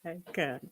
Good.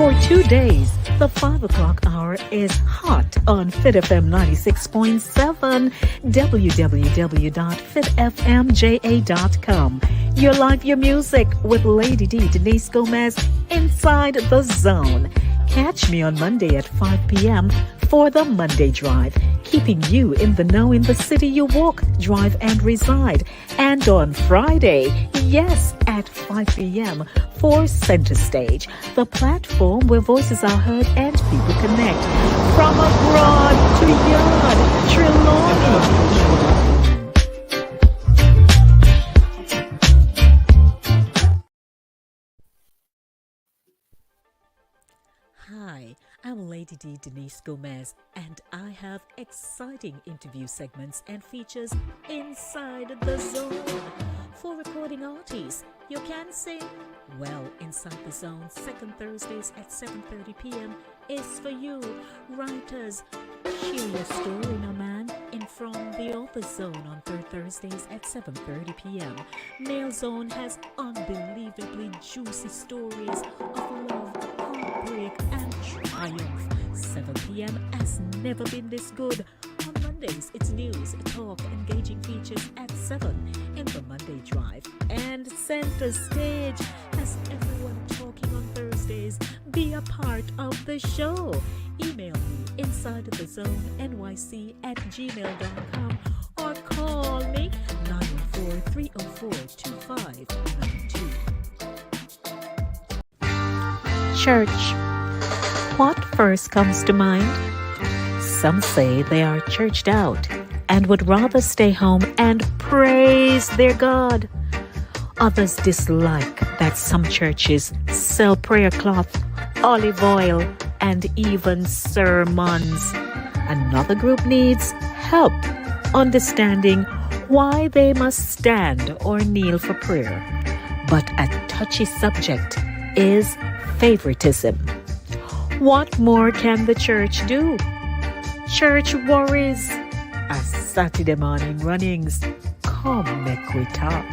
For 2 days, the 5 o'clock hour is hot on Fit FM 96.7, www.fitfmja.com. Your life, your music with Lady D, Denise Gomez, Inside the Zone. Catch me on Monday at 5 p.m. for the Monday Drive, keeping you in the know in the city you walk, drive, and reside. And on Friday, yes, at 5 p.m. for Center Stage, the platform where voices are heard and people connect. From abroad to yard, Trelawney. Hi, I'm Lady D Denise Gomez, and I have exciting interview segments and features inside the zone. For recording artists, you can sing? Well, Inside the Zone, second Thursdays at 7:30 p.m. is for you. Writers, share your story, my man, in From the Author Zone on third Thursdays at 7:30 p.m. Male Zone has unbelievably juicy stories of love, heartbreak, and triumph. 7 p.m. has never been this good. On Mondays, it's news, talk, engaging features at 7 in the Monday Drive. And Center Stage has everyone talking on Thursdays. Be a part of the show. Email me insidethezone@gmail.com or call me 914-304-2592. Church. What first comes to mind? Some say they are churched out and would rather stay home and praise their God. Others dislike that some churches sell prayer cloth, olive oil, and even sermons. Another group needs help understanding why they must stand or kneel for prayer. But a touchy subject is favoritism. What more can the church do? Church worries. A Satideh Mawnin Runnings. Come, make we talk.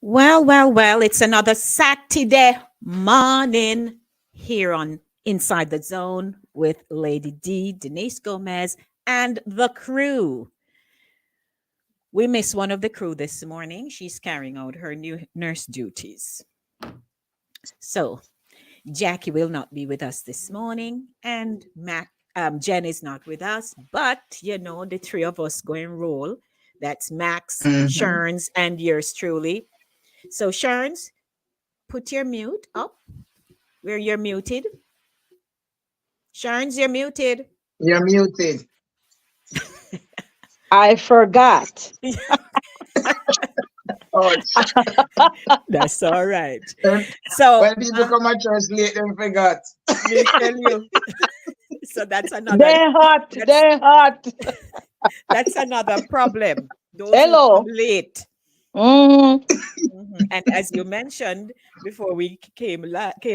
Well, it's another Saturday morning here on Inside the Zone with Lady D, Denise Gomez, and the crew. We miss one of the crew this morning. She's carrying out her new nurse duties. So, Jackie will not be with us this morning, and Jen is not with us, but, the three of us going roll. That's Max, Sherns, and yours truly. So, Sherns, put your mute up where you're muted. Sherns, you're muted. You're muted. I forgot. Ouch. That's all right. When So, when people come at church late, they forgot. me tell you. So that's another They're hot. that's They're hot. that's another problem. Those who come Hello. late. Mm-hmm. And as you mentioned before we came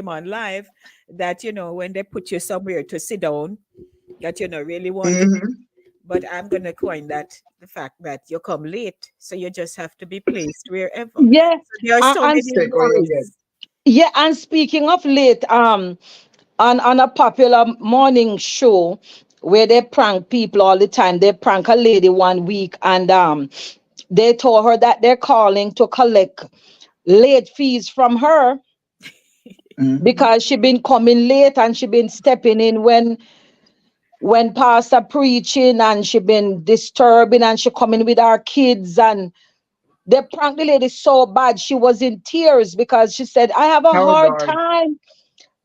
on live, that when they put you somewhere to sit down, that really want to. Hmm. But I'm gonna coin that the fact that you come late, so you just have to be placed wherever. Yeah. So there are so And many Take what you get. worries. yeah, and speaking of late, on a popular morning show where they prank people all the time, they prank a lady one week, and they told her that they're calling to collect late fees from her Hmm. because she been coming late and she been stepping in when pastor preaching, and she been disturbing, and she coming with our kids, and they pranked the lady so bad she was in tears because she said, I have a Oh hard Lord. time.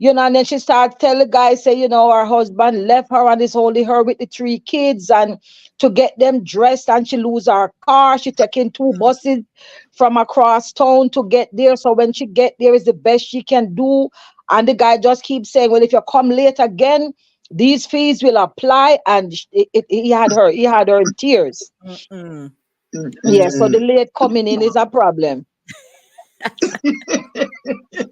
And then she started tell the guy, say, her husband left her and it's only her with the three kids, and to get them dressed, and she lose her car. She taking two buses from across town to get there. So when she get there is the best she can do. And the guy just keeps saying, well, if you come late again, these fees will apply. And he had her in tears. Mm-mm. Yeah, so the Mm-mm. late coming in is a problem.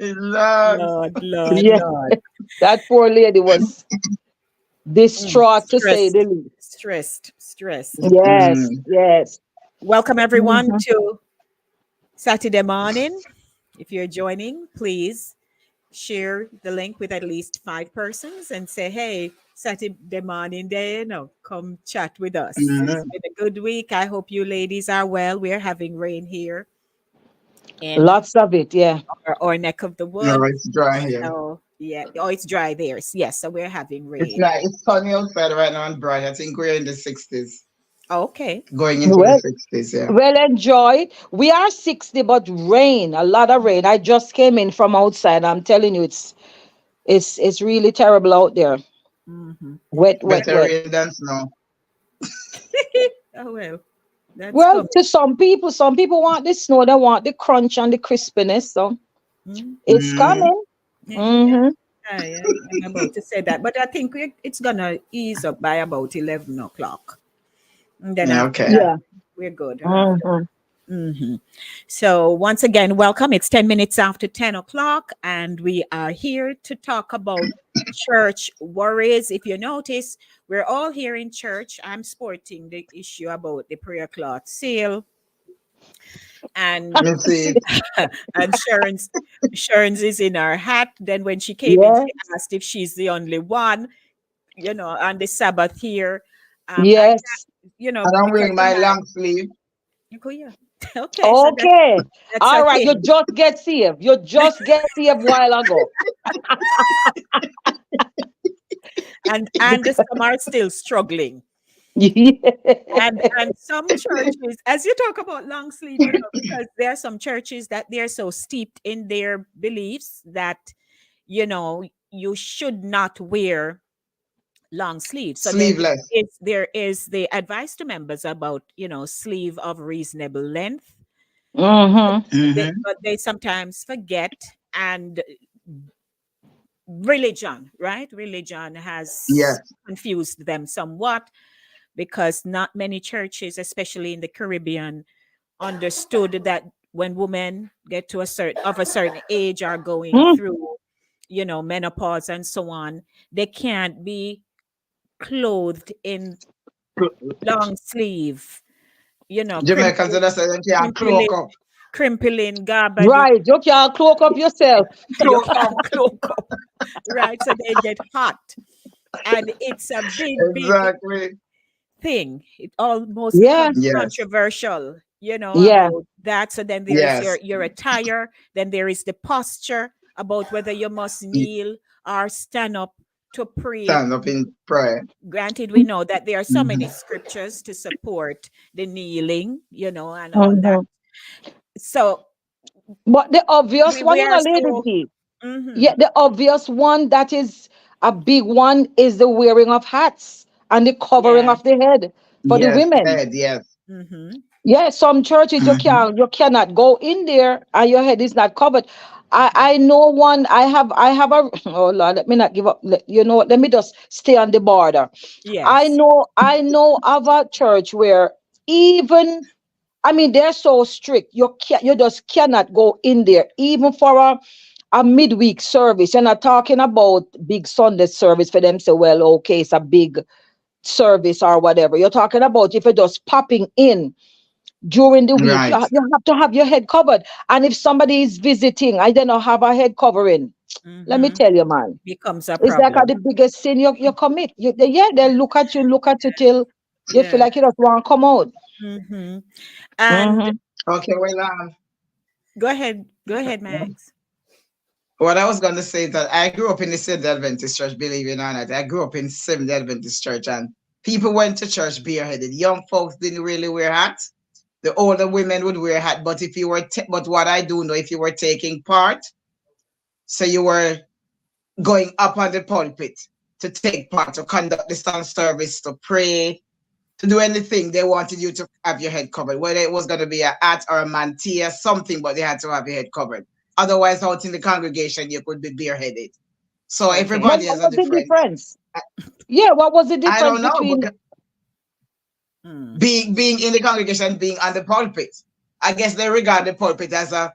Lord. Lord, Lord, Yeah, Lord. that poor lady was distraught to say Stressed, the least. stressed, stressed. Yes, Mm. yes. Welcome everyone Mhm. to Saturday morning. If you're joining, please share the link with at least 5 persons and say, hey, Saturday morning day, come chat with us. It's Hmm. been a good week. I hope you ladies are well. We're having rain here in Lots of it, yeah. our neck of the No, woods. it's dry here. So, yeah. Oh, it's dry there. Yes. So we're having It's rain. not. It's sunny outside right now and bright. I think we're in the 60s, Okay. going into the Well, 60s. Yeah. well, enjoy. We are 60, but rain, a lot of rain. I just came in from outside. I'm telling you, it's really terrible out there. Hmm. Wet, wet, Better wet. rain than snow. Oh, well, that's Well, coming. to some people want the snow, they want the crunch and the crispiness. So Mm. it's Hmm. coming. Yeah. Mm-hmm. Yeah, I'm about to say that, but I think it's gonna ease up by about 11 o'clock, and then after Okay. that, Yeah. we're good. After Mm-hmm. that. So once again, welcome. It's 10 minutes after 10 o'clock, and we are here to talk about church worries. If you notice, we're all here in church. I'm sporting the issue about the prayer cloth sale, and You see it. and Sharon's is in her hat. Then when she came in, she Yeah. asked if she's the only one, on the Sabbath here. I can't, Yes. And I'm because wearing the my man. long sleeve. Oh yeah. Okay, so Okay. that's a All right. You thing. just get saved. You just get saved while ago. And some are still struggling. And some churches, as you talk about long sleeve, because there are some churches that they're so steeped in their beliefs that you should not wear long sleeves. So then Sleeveless. there is the advice to members about sleeve of reasonable length. Mm-hmm. Hmm. But they sometimes forget, and religion, right? Religion has Yes. confused them somewhat, because not many churches, especially in the Caribbean, understood that when women get to a certain age, are going Mm. through menopause and so on, they can't be clothed in long sleeve, Jamaicans crimpling, would have said you can't cloak crimpling, up. crimpling garbage, Right. You can cloak up yourself. you Cloak up. can't cloak up, right? So they get hot, and it's a big, big Exactly. thing. It almost Yeah. becomes Yes. controversial, Yeah. about that. So then there is your Yes. your attire, then there is the posture about whether you must You kneel or stand up to pray. stand up in prayer. Granted, we know that there are so many Hmm. scriptures to support the kneeling, and all that. Mm-hmm. So But the obvious we one, are Lady so. D. Hmm. Yeah, the obvious one that is a big one is the wearing of hats and the covering Yeah. of the head for the Yes. women. Head. Yes. Hmm. Yeah, some churches you cannot go in there and your head is not covered. I know one. I have a oh Lord, let me not give up. You know what? Let me just stay on the border. Yes. I know of a church where even I mean they're so strict. You just cannot go in there even for a midweek service. You're not talking about big Sunday service for them. Say, well, okay, it's a big service or whatever. You're talking about if you're just popping in during the week, Right. you have to have your head covered. And if somebody is visiting, I don't know, have a head covering. Let me Mm-hmm. tell you, man, Becomes a it's like the problem. biggest sin you commit. Yeah, they look at you till you feel Yeah. like you just want to come out. Mm-hmm. And Mm-hmm. Okay, well, go ahead. Go ahead, Max. what I was going to say is that I grew up in the Seventh Adventist Church, believe it or not. I grew up in Seventh Adventist Church, and people went to church bareheaded. Young folks didn't really wear hats. The older women would wear hat, but if you were, but what I do know, if you were taking part, so you were going up on the pulpit to take part, to conduct the song service, to pray, to do anything, they wanted you to have your head covered, whether it was going to be a hat or a mantilla, something, but they had to have your head covered. Otherwise, out in the congregation, you could be bareheaded. So Okay. But everybody what has a was the different. difference? Yeah, what was the I difference don't know, between? but Mm. being in the congregation, being on the pulpit, I guess they regard the pulpit as A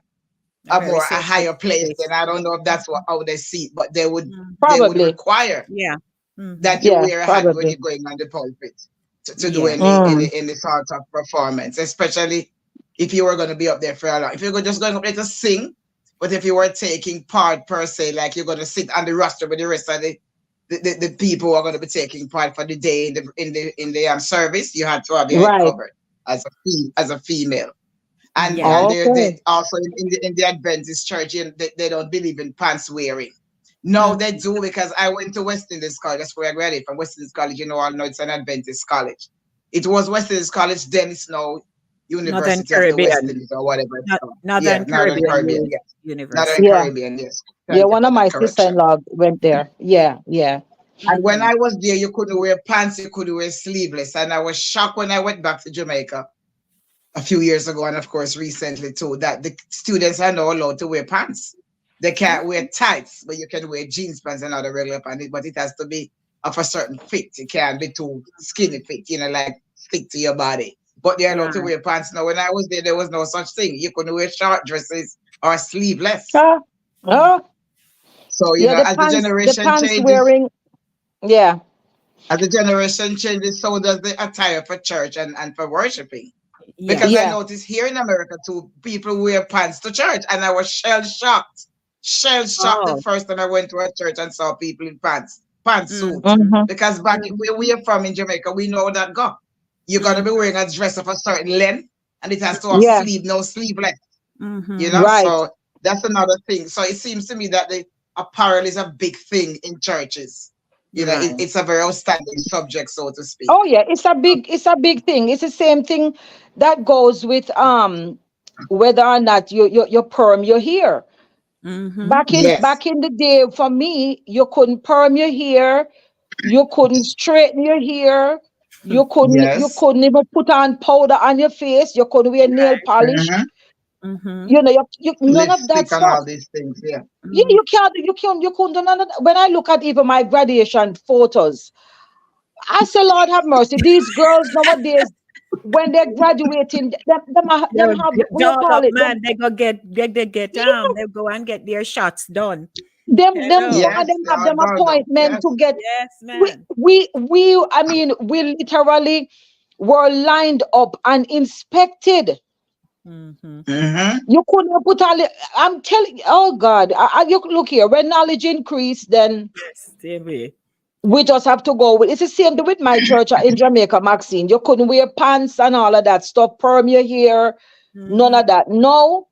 very a sacred higher place, place. and I don't know if that's how they see it, but Mm. they would Probably. require Yeah. Mm-hmm. that you Yeah, wear a hat when probably. you're going on the pulpit to do Yeah. Mm, any sort of performance, especially if you were going to be up there for a long. If you're just going up there to sing, but if you were taking part per se, like you're going to sit on the roster with the rest of the people who are going to be taking part for the day in the service, you had to have your head right. covered as a female. Yeah. And Okay. they also in the Adventist church, they don't believe in pants wearing. No, they do, because I went to West Indies College. That's where I graduated from. West Indies College, I know it's an Adventist college. It was West Indies College, then it's now Northern University of the West Caribbean. Indies or whatever it's called. Yeah, Northern Northern Caribbean Caribbean, yes. Northern University. Yeah. Caribbean, yes. Yeah, Thank you one for of that my correction. sister-in-law went there. Yeah, yeah. And when Mm-hmm. I was there, you couldn't wear pants, you could wear sleeveless. And I was shocked when I went back to Jamaica a few years ago, and of course recently too, that the students are not allowed to wear pants. They can't wear tights, but you can wear jeans pants and other regular pants, but it has to be of a certain fit. It can't be too skinny fit, like stick to your body. But they're allowed to Right. wear pants. Now, when I was there was no such thing. You couldn't wear short dresses or sleeveless. Ah, Mm. oh, So, yeah, as the pants wearing. Yeah. as the generation changes, so does the attire for church and for worshiping. Because I Yes. Yeah. noticed here in America too, people wear pants to church, and I was shell shocked. Shell shocked the Oh. first time I went to a church and saw people in pantsuit. Mm-hmm. Mm-hmm. Because back where we are from in Jamaica, we know that go. You gotta Mm-hmm. be wearing a dress of a certain length, and it has to have Yeah. sleeve, no sleeveless. Mm-hmm. Right. So that's another thing. So it seems to me that the apparel is a big thing in churches. Right. It's a very outstanding subject, so to speak. Oh yeah, it's a big thing. It's the same thing that goes with whether or not you perm your hair. Mm-hmm. Yes. Back in the day, for me, you couldn't perm your hair, you couldn't straighten your hair, you Yes. couldn't even put on powder on your face, you couldn't wear nail Right. polish. Mm-hmm. Mm-hmm. You none of that Lipstick and stuff. all these things. Yeah. Yeah, Mm. you couldn't do none of that. When I look at even my graduation photos, I say, Lord have mercy. These girls nowadays, when they're graduating, them They'll have, what you doll call up, it? man. They go get they go and get their shots done. Some Hello. of Yes, them they have are them dolled up. appointment Yes. to get. Yes, We man. I mean, we literally were lined up and inspected. Mm-hmm. Mm-hmm. You couldn't put all. I'm telling. Oh God, you look here. When knowledge increase, then Yes, same way. we just have to go with. It's the same with my church in Jamaica, Maxine. You couldn't wear pants and all of that stuff. Perm your hair, none Mm-hmm. of that. No,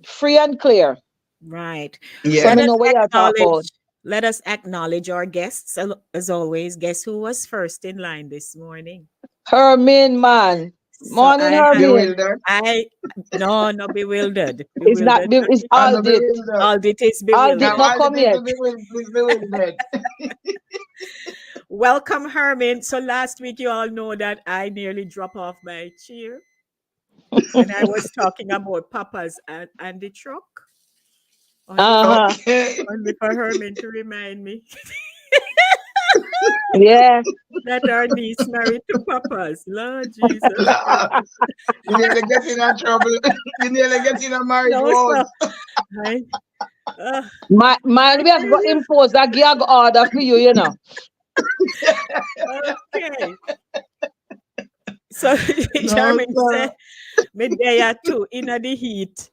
free and clear. Right. So Let me Yes. us know what you're talking about. acknowledge our guests as always. Guess who was first in line this morning? Hermin, man. So Morning, I have Hermin. Bewildered. I no, no bewildered. It's not. Bewildered. It's I'm not Aldit. bewildered. All it is Aldit I'm bewildered. not all the come yet. people bewildered. Welcome, Herman. So last week you all know that I nearly drop off my chair. when I was talking about papas and the truck. Only for, Uh-huh. Okay. only for Herman to remind me Yeah. that our niece married to papas. Lord Jesus. You nearly get in trouble. You nearly get in a marriage No, so wars. I, uh, Mine, I we have tell got you. impose a gag order for you, you know. Okay. So No, Charmaine sir. said, me there too in the heat.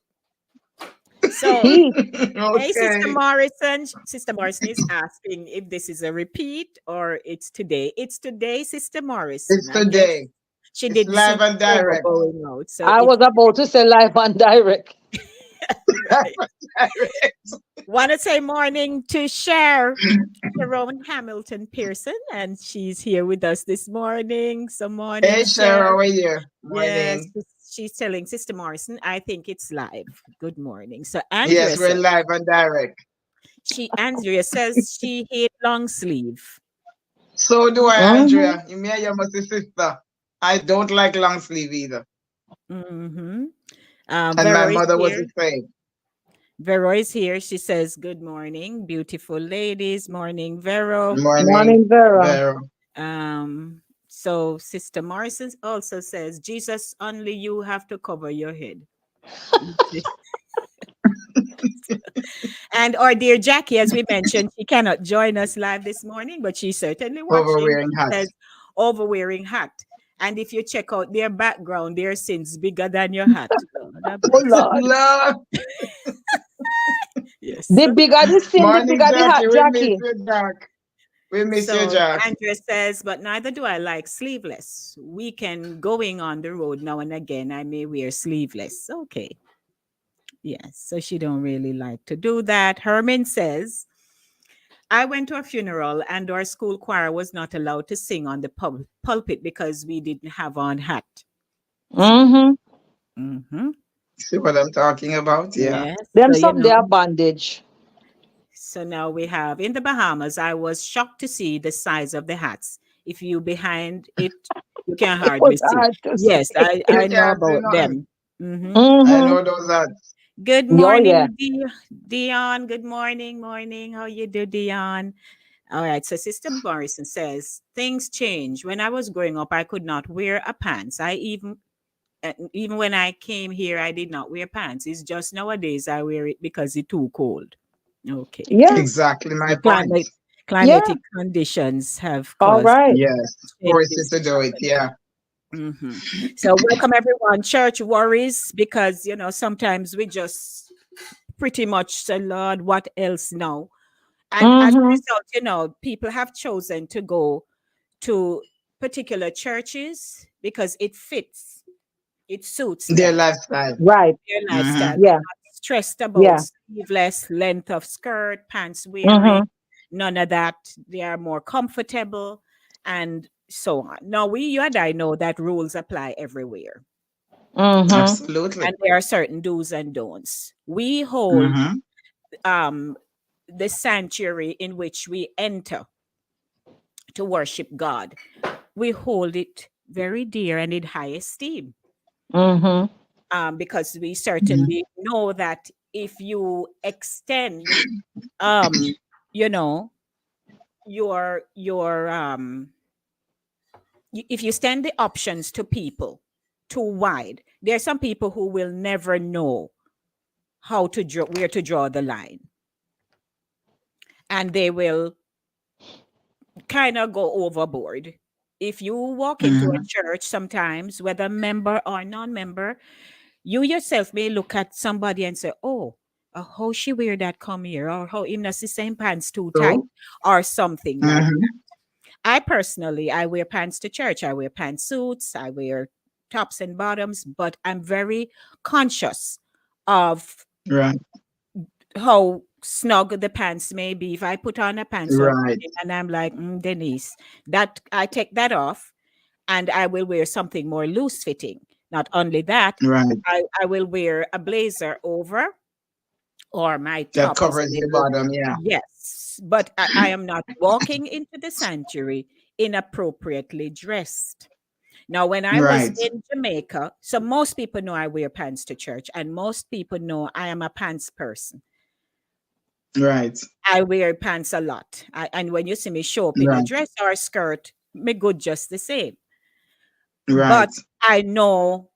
So, He. hey, Sister Okay. Morrison. Sister Morrison is asking if this is a repeat or it's today. It's today, Sister Morrison. It's I guess today. she It's didn't see live the and over direct. going out. So I it's was about to say live and direct. right. Want to say morning to Sharon Hamilton Pearson, and she's here with us this morning. So morning, Hey, Cheryl, Cher. how are you? Yes, Morning. she's telling Sister Morrison, I think it's live. Good morning. So Andrea Yes, we're says live and direct. she hate long sleeve. So do I, Mm-hmm. Andrea. You may your sister. I don't like long sleeve either. Mm-hmm. And my Vero is mother was here. the same. Vero is here. She says, good morning, beautiful ladies. Morning, Vero. Morning, Morning, Vera. Vero. So Sister Morrison also says, Jesus, only you have to cover your head. And our dear Jackie, as we mentioned, she cannot join us live this morning, but she's certainly Over watching. wearing She hats. says, over wearing hat. And if you check out their background, their sins bigger than your hat. Lord have Oh, mercy. Lord. Lord. Yes. The bigger the sin, the Morning, bigger the hat, Jackie. We miss Jackie. you, Jack. We miss you, So Jack. Andrea says, but neither do I like sleeveless. Weekend going on the road now and again, I may wear sleeveless. Okay. Yes. So she don't really like to do that. Herman says, I went to a funeral and our school choir was not allowed to sing on the pulpit because we didn't have on hat. Mm-hmm. Mm-hmm. See what I'm talking about? Yeah. Yes. Them So, you some they know, are bandage. so now we have in the Bahamas, I was shocked to see the size of the hats. If you behind it, you can It was hardly see. hard to Yes, say. You I know can't say about nothing. them. Hmm. I Mm-hmm. know those hats. Good Oh, yeah. morning, Dion. Good morning, morning. How you do, Dion? All right. So Sister Morrison says things change. When I was growing up, I could not wear a pants. Even when I came here, I did not wear pants. It's just nowadays I wear it because it's too cold. Okay. Yeah. Exactly my So point. Yeah. climatic conditions have All caused right. Yes. Force you changes to to do it. happen. Yeah. So welcome everyone. Church worries because sometimes we just pretty much say, Lord, what else now? And as a Mm-hmm. result, people have chosen to go to particular churches because it suits Their them, lifestyle. Right. their Mm-hmm. lifestyle. They're Yeah. not stressed about Yeah. sleeveless, length of skirt, pants wearing, Mm-hmm. none of that. They are more comfortable and so on. Now, you and I know that rules apply everywhere. Mm-hmm. Absolutely. And there are certain do's and don'ts. We hold Mm-hmm. um, the sanctuary in which we enter to worship God. We hold it very dear and in high esteem, Mm-hmm. because we certainly know that if you extend, um, you know, your if you extend the options to people too wide, there are some people who will never know how to draw where to draw the line, and they will kind of go overboard. If you walk into a Mm-hmm. church sometimes, whether member or non-member, you yourself may look at somebody and say, "Oh, how she wear that come here, or how him not the same pants too tight, So, or something like mm-hmm. that." I personally, I wear pants to church. I wear pantsuits. I wear tops and bottoms, but I'm very conscious of Right. how snug the pants may be. If I put on a pants one Right. morning and I'm like, Denise, that I take that off and I will wear something more loose fitting. Not only that, Right. I will wear a blazer over, or my That top is a covers the little, bottom. Yeah. yes, but I am not walking into the sanctuary inappropriately dressed. Now, when I was Right. in Jamaica, so most people know I wear pants to church, and most people know I am a pants person. Right. I wear pants a lot. And when you see me show up in a Right. dress or a skirt, me good just the same. Right. But I know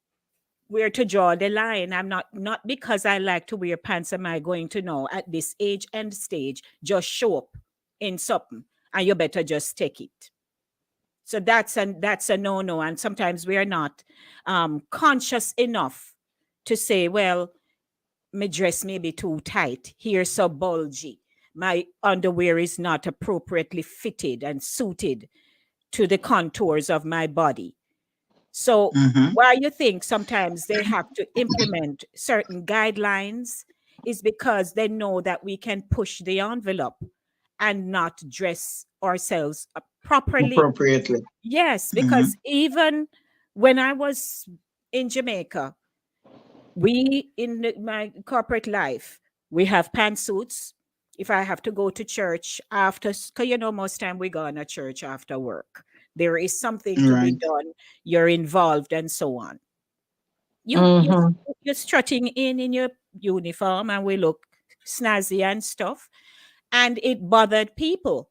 where to draw the line. I'm not because I like to wear pants am I going to know at this age and stage just show up in something and you better just take it. So that's a no-no. And sometimes we are not conscious enough to say, well, my dress may be too tight. Here's so bulgy. My underwear is not appropriately fitted and suited to the contours of my body. So Mm-hmm. why you think sometimes they have to implement certain guidelines is because they know that we can push the envelope and not dress ourselves properly. Appropriately. Yes, Mm-hmm. because even when I was in Jamaica, we my corporate life, we have pantsuits. If I have to go to church after, because most time we go to church after work. There is something to be Right. done. You're involved and so on. You you Mm-hmm. you're strutting in your uniform and we look snazzy and stuff, and it bothered people.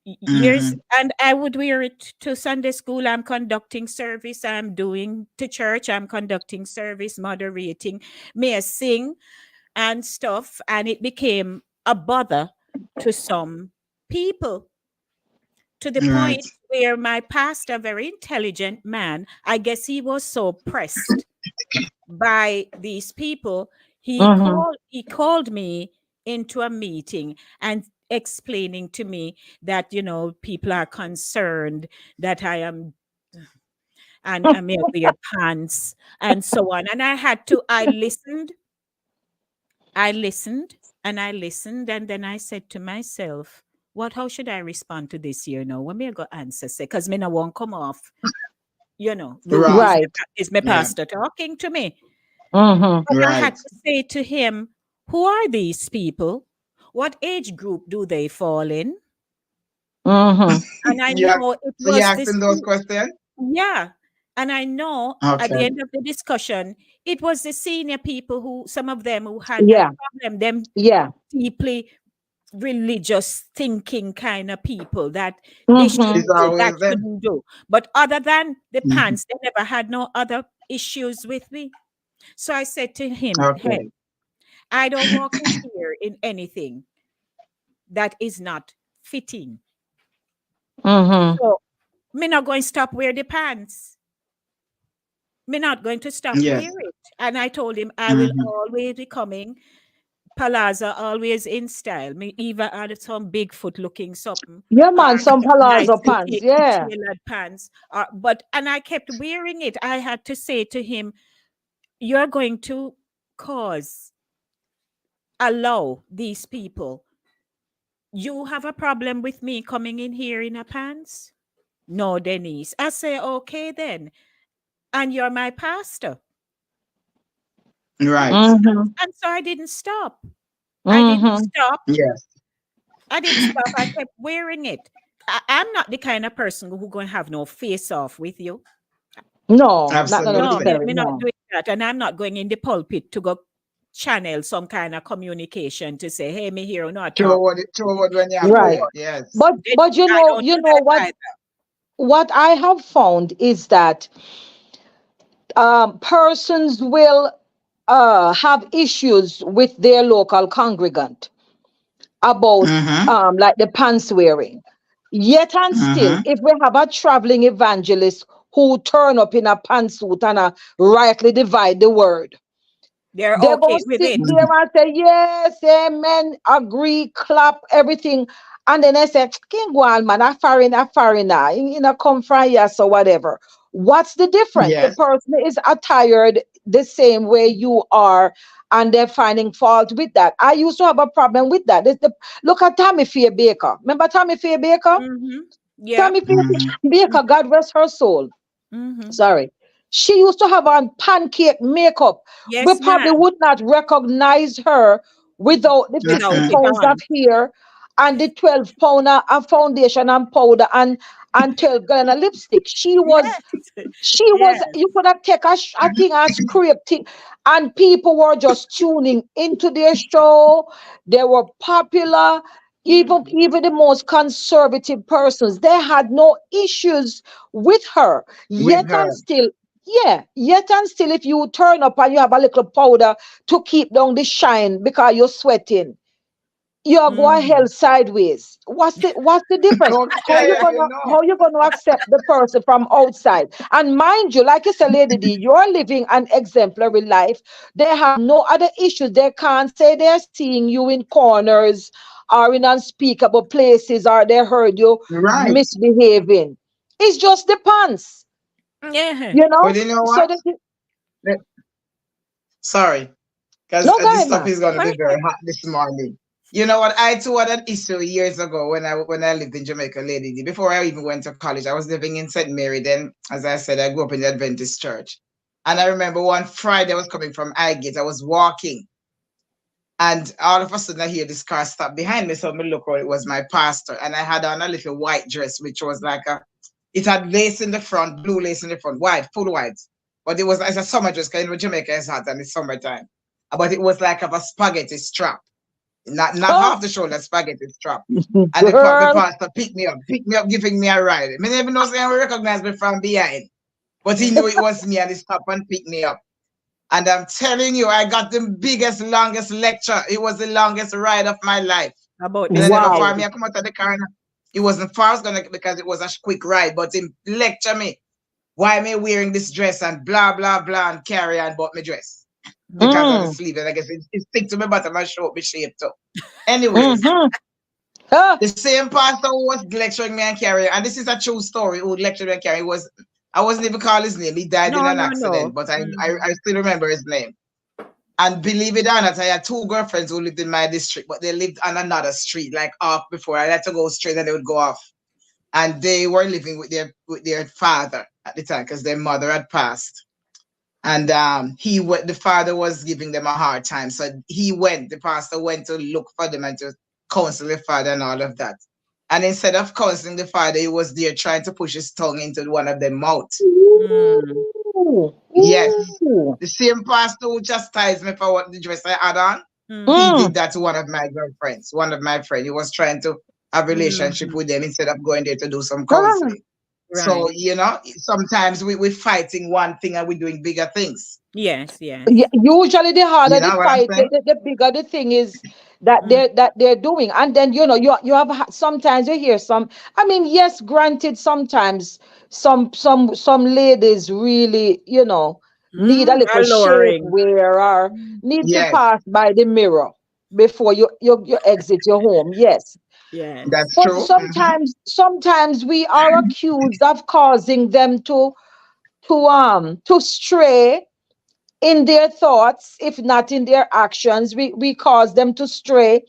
Years, Mm-hmm. and I would wear it to Sunday school. I'm conducting service. I'm doing to church. I'm conducting service, moderating, may I sing and stuff, and it became a bother to some people to the Right. point where my pastor, very intelligent man, I guess he was so pressed by these people, Mm-hmm. he called me into a meeting and explaining to me that people are concerned that I am and I may wear pants and so on. And I listened and I listened, and then I said to myself, what, how should I respond to this here now? When me I go answer say, because me no won't come off, rude. Wrong. Right. Is my Yeah. pastor talking to me? Mm-hmm. But I had Right. to say to him, who are these people? What age group do they fall in? Mm-hmm. And I Yeah. know it So you was this, asking those questions? yeah. And I know at the Okay. end of the discussion, it was the senior people who, some of them who had that Yeah. problem, them Yeah. deeply religious thinking kind of people that they Mm-hmm. shouldn't It's do, always that them. shouldn't do. But other than the Mhm. pants, they never had no other issues with me. So I said to him, hey, Okay. I don't walk in here in anything that is not fitting. Mm-hmm. So me not going to stop wear the pants. Me not going to stop wear Yes. it. And I told him I will Mm-hmm. always be coming palazzo, always in style. Me even add some Bigfoot looking something Yeah, or man, some palazzo nicely pants. Yeah. tailored pants. But and I kept wearing it. I had to say to him, "You're going to cause allow these people. You have a problem with me coming in here in a pants? No, Denise." I say, "Okay then." And you're my pastor. And, Right. Mm-hmm. and so I didn't stop. I didn't Mm-hmm. stop. Yes. I didn't stop. I kept wearing it. I'm not the kind of person who going to have no face off with you. No, not No, Absolutely. necessary. me not No. doing that. And I'm not going in the pulpit to go channel some kind of communication to say, hey, me here, not talk. Throw what when you have to Right. say. Yes. But I don't you do know that either. what I have found is that persons will have issues with their local congregant about Mm-hmm. like the pants wearing. Yet and still, Mm-hmm. if we have a traveling evangelist who turn up in a pantsuit and rightly divide the word, They're they go okay with sit it. there and say, yes, amen, agree, clap, everything. And then I say, can go on, man, a foreigner, come from yes or whatever. What's the difference? The Yes. person is attired the same way you are, and they're finding fault with that. I used to have a problem with that. Look at Tammy Faye Baker. Remember Tammy Faye Baker? Mm-hmm. Yeah. Tammy Faye Mm-hmm. Baker, God rest her soul. Mm-hmm. Sorry. She used to have on pancake makeup. We Yes, probably ma'am. would not recognize her without the 50 Without Mm-hmm. it pounds of on. hair and the 12 pounder of foundation and powder. And and tell girl a lipstick. Yes. She was, Yes. you could have taken a thing and script it, and people were just tuning into their show. They were popular. Mhm. Even the most conservative persons, they had no issues with her. with Yet and her. still, yeah, yet and still, if you turn up and you have a little powder to keep down the shine because you're sweating, you're going Mhm. hell sideways. What's the difference? Okay, you know. How you gonna accept the person from outside? And mind you, like you said, Lady D, you're living an exemplary life. They have no other issues. They can't say they're seeing you in corners or in unspeakable places, or they heard you Right. misbehaving. It's just the pants, Yeah. you know. But you know So what? that Le- Sorry, because no this guy, stuff man. is going to Go be very ahead. hot this morning. You know what? I too had an issue years ago when I lived in Jamaica, Lady D. Before I even went to college, I was living in St. Mary. Then, as I said, I grew up in the Adventist church. And I remember one Friday I was coming from Highgate. I was walking, and all of a sudden I hear this car stop behind me. So I look around, it was my pastor. And I had on a little white dress, which was like it had lace in the front, blue lace in the front, white, full white. But it was as a summer dress, because Jamaica is hot and it's summertime. But it was like of a spaghetti strap, not Oh, half the shoulder spaghetti strap. And the girl. pastor picked me up, giving me a ride. I mean, even though he recognized me from behind, but he knew it was me and he stopped and picked me up. And I'm telling you, I got the biggest, longest lecture. It was the longest ride of my life. About And the I never for Wow. me, slave. I come out of the car. And it wasn't fast gonna because it was a quick ride, but he lecture me why am I wearing this dress and blah blah blah and carry on about my dress because of the Mm, sleeve. And I guess it stick to my bottom and show up my shape too. Anyways, mm-hmm. Ah, the same pastor who was lecturing me and carrying, and this is a true story, who lectured me and carrying was I wasn't even call his name. He died in No, an no, accident, no. but Mhm. I still remember his name. And believe it or not, I had two girlfriends who lived in my district, but they lived on another street, like off before. I had to go straight and they would go off. And they were living with their father at the time because their mother had passed. And the father was giving them a hard time. So the pastor went to look for them and to counsel the father and all of that. And instead of counseling the father, he was there trying to push his tongue into one of their mouth. Mm. ooh, Yes. ooh, The same pastor who chastised me for what the dress I had on, he Mhm. mm, did that to one of my girlfriends, one of my friends. He was trying to have a relationship Mhm. with them instead of going there to do some ah. counseling. So, Right. sometimes we're fighting one thing and we're doing bigger things. Yes, Yeah, yes. usually the You harder the know what I'm fight, saying? the bigger the thing is that Mm. they're doing. And then you have sometimes you hear some. I mean, yes, granted, sometimes some ladies really need a Mm. little Alluring. shapewear or Mm. need to Yes, pass by the mirror before you exit your home. Yes, Yes. that's but true. sometimes we are accused of causing them to stray in their thoughts, if not in their actions. We cause them to stray.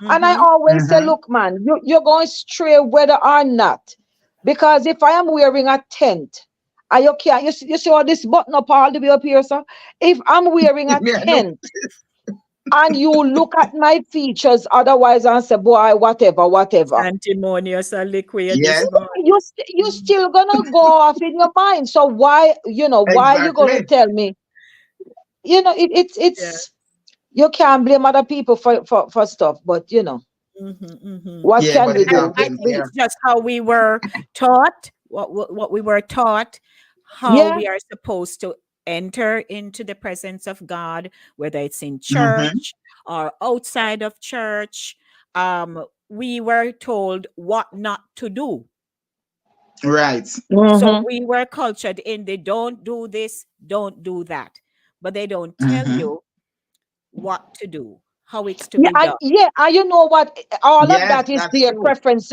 And I Mhm. always say, Hmm. look, man, you're going to stray whether or not. Because if I am wearing a tent, and you see all this button up all the way up here, sir? If I'm wearing a Yeah, no. tent and you look at my features otherwise and say, boy, whatever. Sanctimonious and liquid Yes, this morning. You still gonna go off in your mind. So why you gonna exactly. tell me? Yeah. It's you can't blame other people for stuff, but Mhm. Mhm. what Yeah, can but we it And do? I happens. think Yeah. it's just how we were taught, what we were taught, how Yeah. we are supposed to enter into the presence of God, whether it's in Hmm. church or outside of church. We were told what not to do. Right. So Mm-hmm. we were cultured in the don't do this, don't do that. But they don't tell Hmm. you what to do, how it's to Yeah, be done. and you know what? All of Yes, that is that's their true. preference.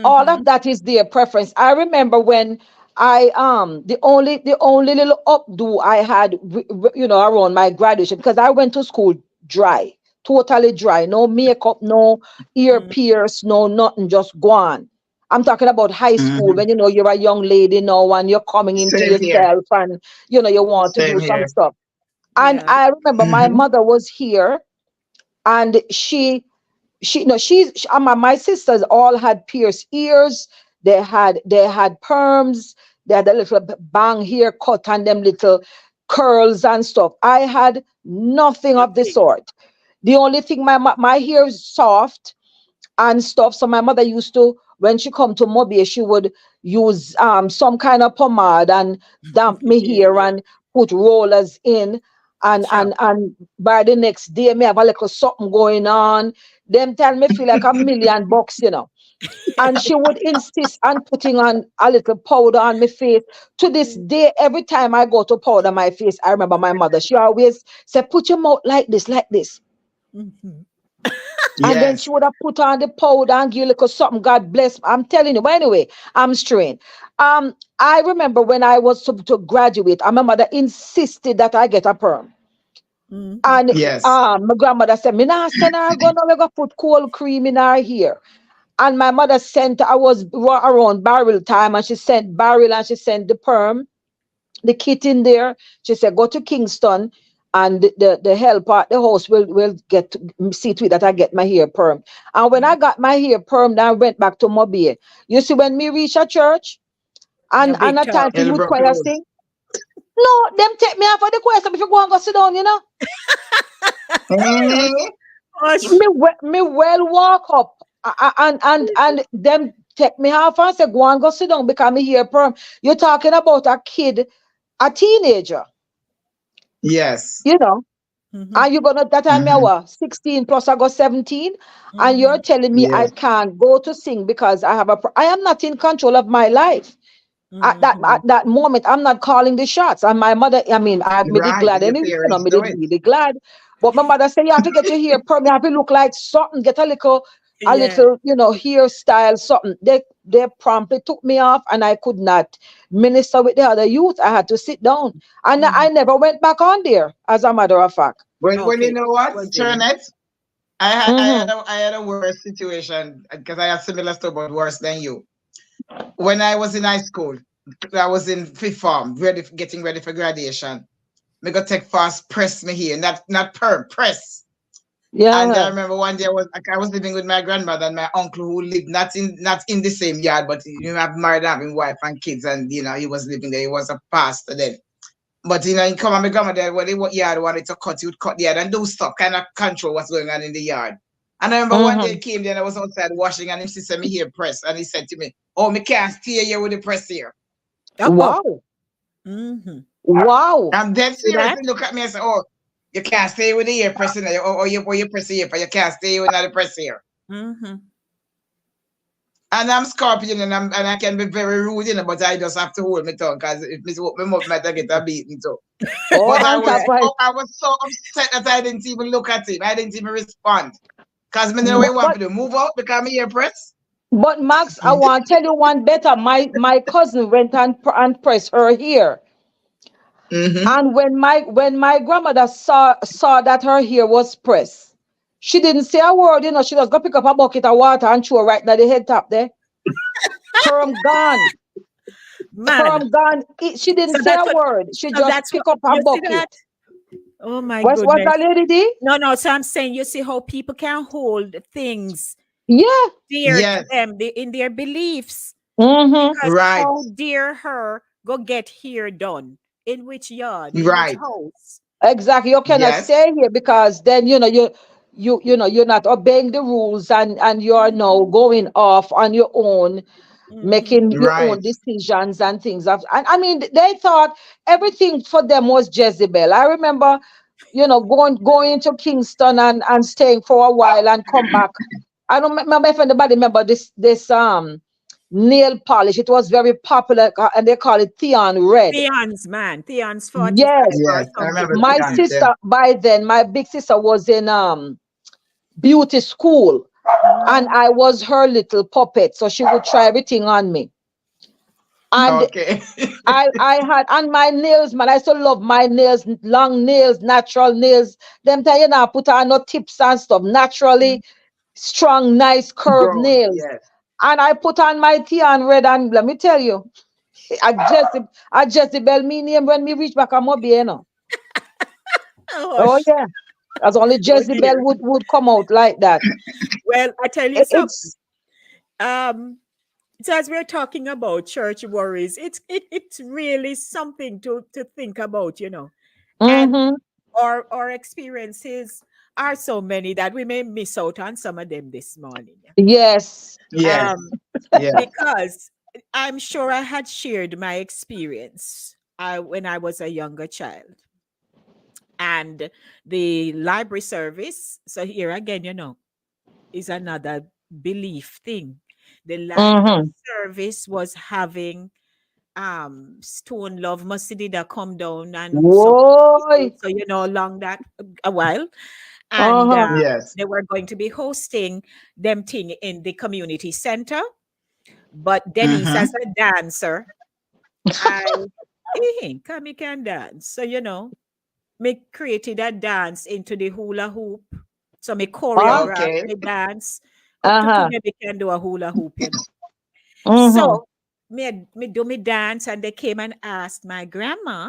All of Mm-hmm. that is their preference. I remember when the only little updo I had, around my graduation, because I went to school dry, totally dry, no makeup, no ear Mm-hmm. pierce, no nothing, just gone. I'm talking about high school Hmm. when you're a young lady now and you're coming into Same here. yourself and you want to do Same some here. stuff. And Yeah. I remember my Hmm. mother was here, and she no she's she, my sisters all had pierced ears. they had perms, they had a little bang haircut and them little curls and stuff. I had nothing of the sort. The only thing, my hair is soft and stuff. So my mother used to, when she come to Mobile, she would use some kind of pomade and damp me hair and put rollers in. And by the next day, me have a little something going on. Them tell me feel like $1 million. And she would insist on putting on a little powder on my face. To this day, every time I go to powder my face, I remember my mother. She always said, "Put your mouth like this, like this." Mhm. And then she Yes. would have put on the powder and give a little something. God bless. I'm telling you. But anyway, I'm straying. I remember when I was to graduate, my mother insisted that I get a perm. Mhm. And Yes. my grandmother said, "Me nah send her go now, we go put cold cream in her hair." And my mother sent, I was around barrel time, and she sent barrel and she sent the perm, the kit in there. She said, "Go to Kingston and the helper at the house will get to see to it that I get my hair perm." And when I got my hair perm, then I went back to Mobile. You see, when me reach a church Yeah, and big a time talk. for It'll youth broke choir loose. sing, no, them take me off of the choir if you go and go sit down. Oh, Mhm. gosh. Me well walk up and them take me off and say, "Go and go sit down because me hair perm." You're talking about a kid, a teenager, Yes. you know. Mhm. And you're gonna that time I Hmm. was 16 plus I got 17, and you're Mhm. telling me I Yes. can't go to sing because I am not in control of my life. At Mhm. that moment, I'm not calling the shots. And my mother, I mean, I me did Right. glad Your anyway, parents me do did it. really glad. But my mother said, "You have to get your hair perm, you have to look like something, get a Yeah. little, hairstyle, something." They promptly took me off, and I could not minister with the other youth. I had to sit down. And I Mhm. never went back on there, as a matter of fact. When you Okay. know That what, was it. Internet, Mm-hmm. I had a worse situation because I had similar stuff, but worse than you. When I was in high school, I was in fifth form, getting ready for graduation. Me go take fast press me here, not perm, press. And I Yeah. remember one day I was living with my grandmother and my uncle who lived not in the same yard, but have married, having wife and kids, and he was living there. He was a pastor then. But he come and my grandmother when what yard wanted to cut, he would cut the yard and do stuff, kind of control what's going on in the yard. And I remember one day Mm-hmm. he came there and I was outside washing and he said me here press. And he said to me, "Oh, me can't stay here with the press here." Oh. Wow. Mhm. Wow. I'm dead See serious. that? He look at me and say, "Oh, you can't stay with the ear pressing there, or you press here, but you can't stay with the press here." Mhm. And I'm Scorpion and I can be very rude, but I just have to hold my tongue because if me open my mouth, might get a beating too. Oh, But I on was top Yeah. of it. so I was so upset that I didn't even look at him. I didn't even respond. Because me know what But, you want but to do. Move out because me here press. But Max, I want to tell you one better. My cousin went and pressed her hair, Mm-hmm. and when my grandmother saw that her hair was pressed, she didn't say a word. She just go pick up a bucket of water and throw right at the head top there. Perm gone, Man. perm gone. She didn't So say that's a what word. She so just that's what pick up a you see bucket. that? Oh my What's goodness. that lady did? No, no. So I'm saying you see how people can hold things Yeah. dear to Yes. them in their beliefs Mm-hmm. because Right. how dear her go get here done in which yard in which Right. house. Exactly. You cannot Yes. stay here because then you're not obeying the rules, and you're now Mhm. going off on your own, Mhm. making your own Right. decisions and things. And I mean, they thought everything for them was Jezebel. I remember, going to Kingston and staying for a while and come back. I don't remember if anybody remember this nail polish. It was very popular, and they call it Theon Red. Theon's man, Theon's 45 Yes. or Yes. I something remember like My that. Theon. Yeah. sister, by then, my big sister was in beauty school, and Mhm. I was her little puppet, so she would try everything on me. And Okay. I had on my nails, man. I used to love my nails, long nails, natural nails. Them time, put on no tips and stuff. Mhm. Naturally strong, nice curved Grown. nails. Yes. And I put on my Theon Red, and let me tell you, I Jezebel me name when me reach back on Mobile. Oh, Oh yeah. As only oh Jezebel dear. would come out like that. Well, I tell you It's something. Um, So as we're talking about church worries, it's really something to think about, you know. And Mm-hmm. our experiences are so many that we may miss out on some of them this morning. Yes. Yes. Um, Yes. because I'm sure I had shared my experience when I was a younger child and the library service. So here again, you know, is another belief thing. The library Mm-hmm. service was having Stone Love Masjidida come down and some people, Whoa. so you know, along that a while, and Uh-huh. Yes. they were going to be hosting them thing in the community center. But Denise, as Mm-hmm. a dancer, I come you can dance. So you know, me created a dance into the hula hoop. So me Uh, choreograph Okay. me dance up to two uh-huh. maybe can do a hula hoop, you know. Mm-hmm. So me do me dance and they came and asked my grandma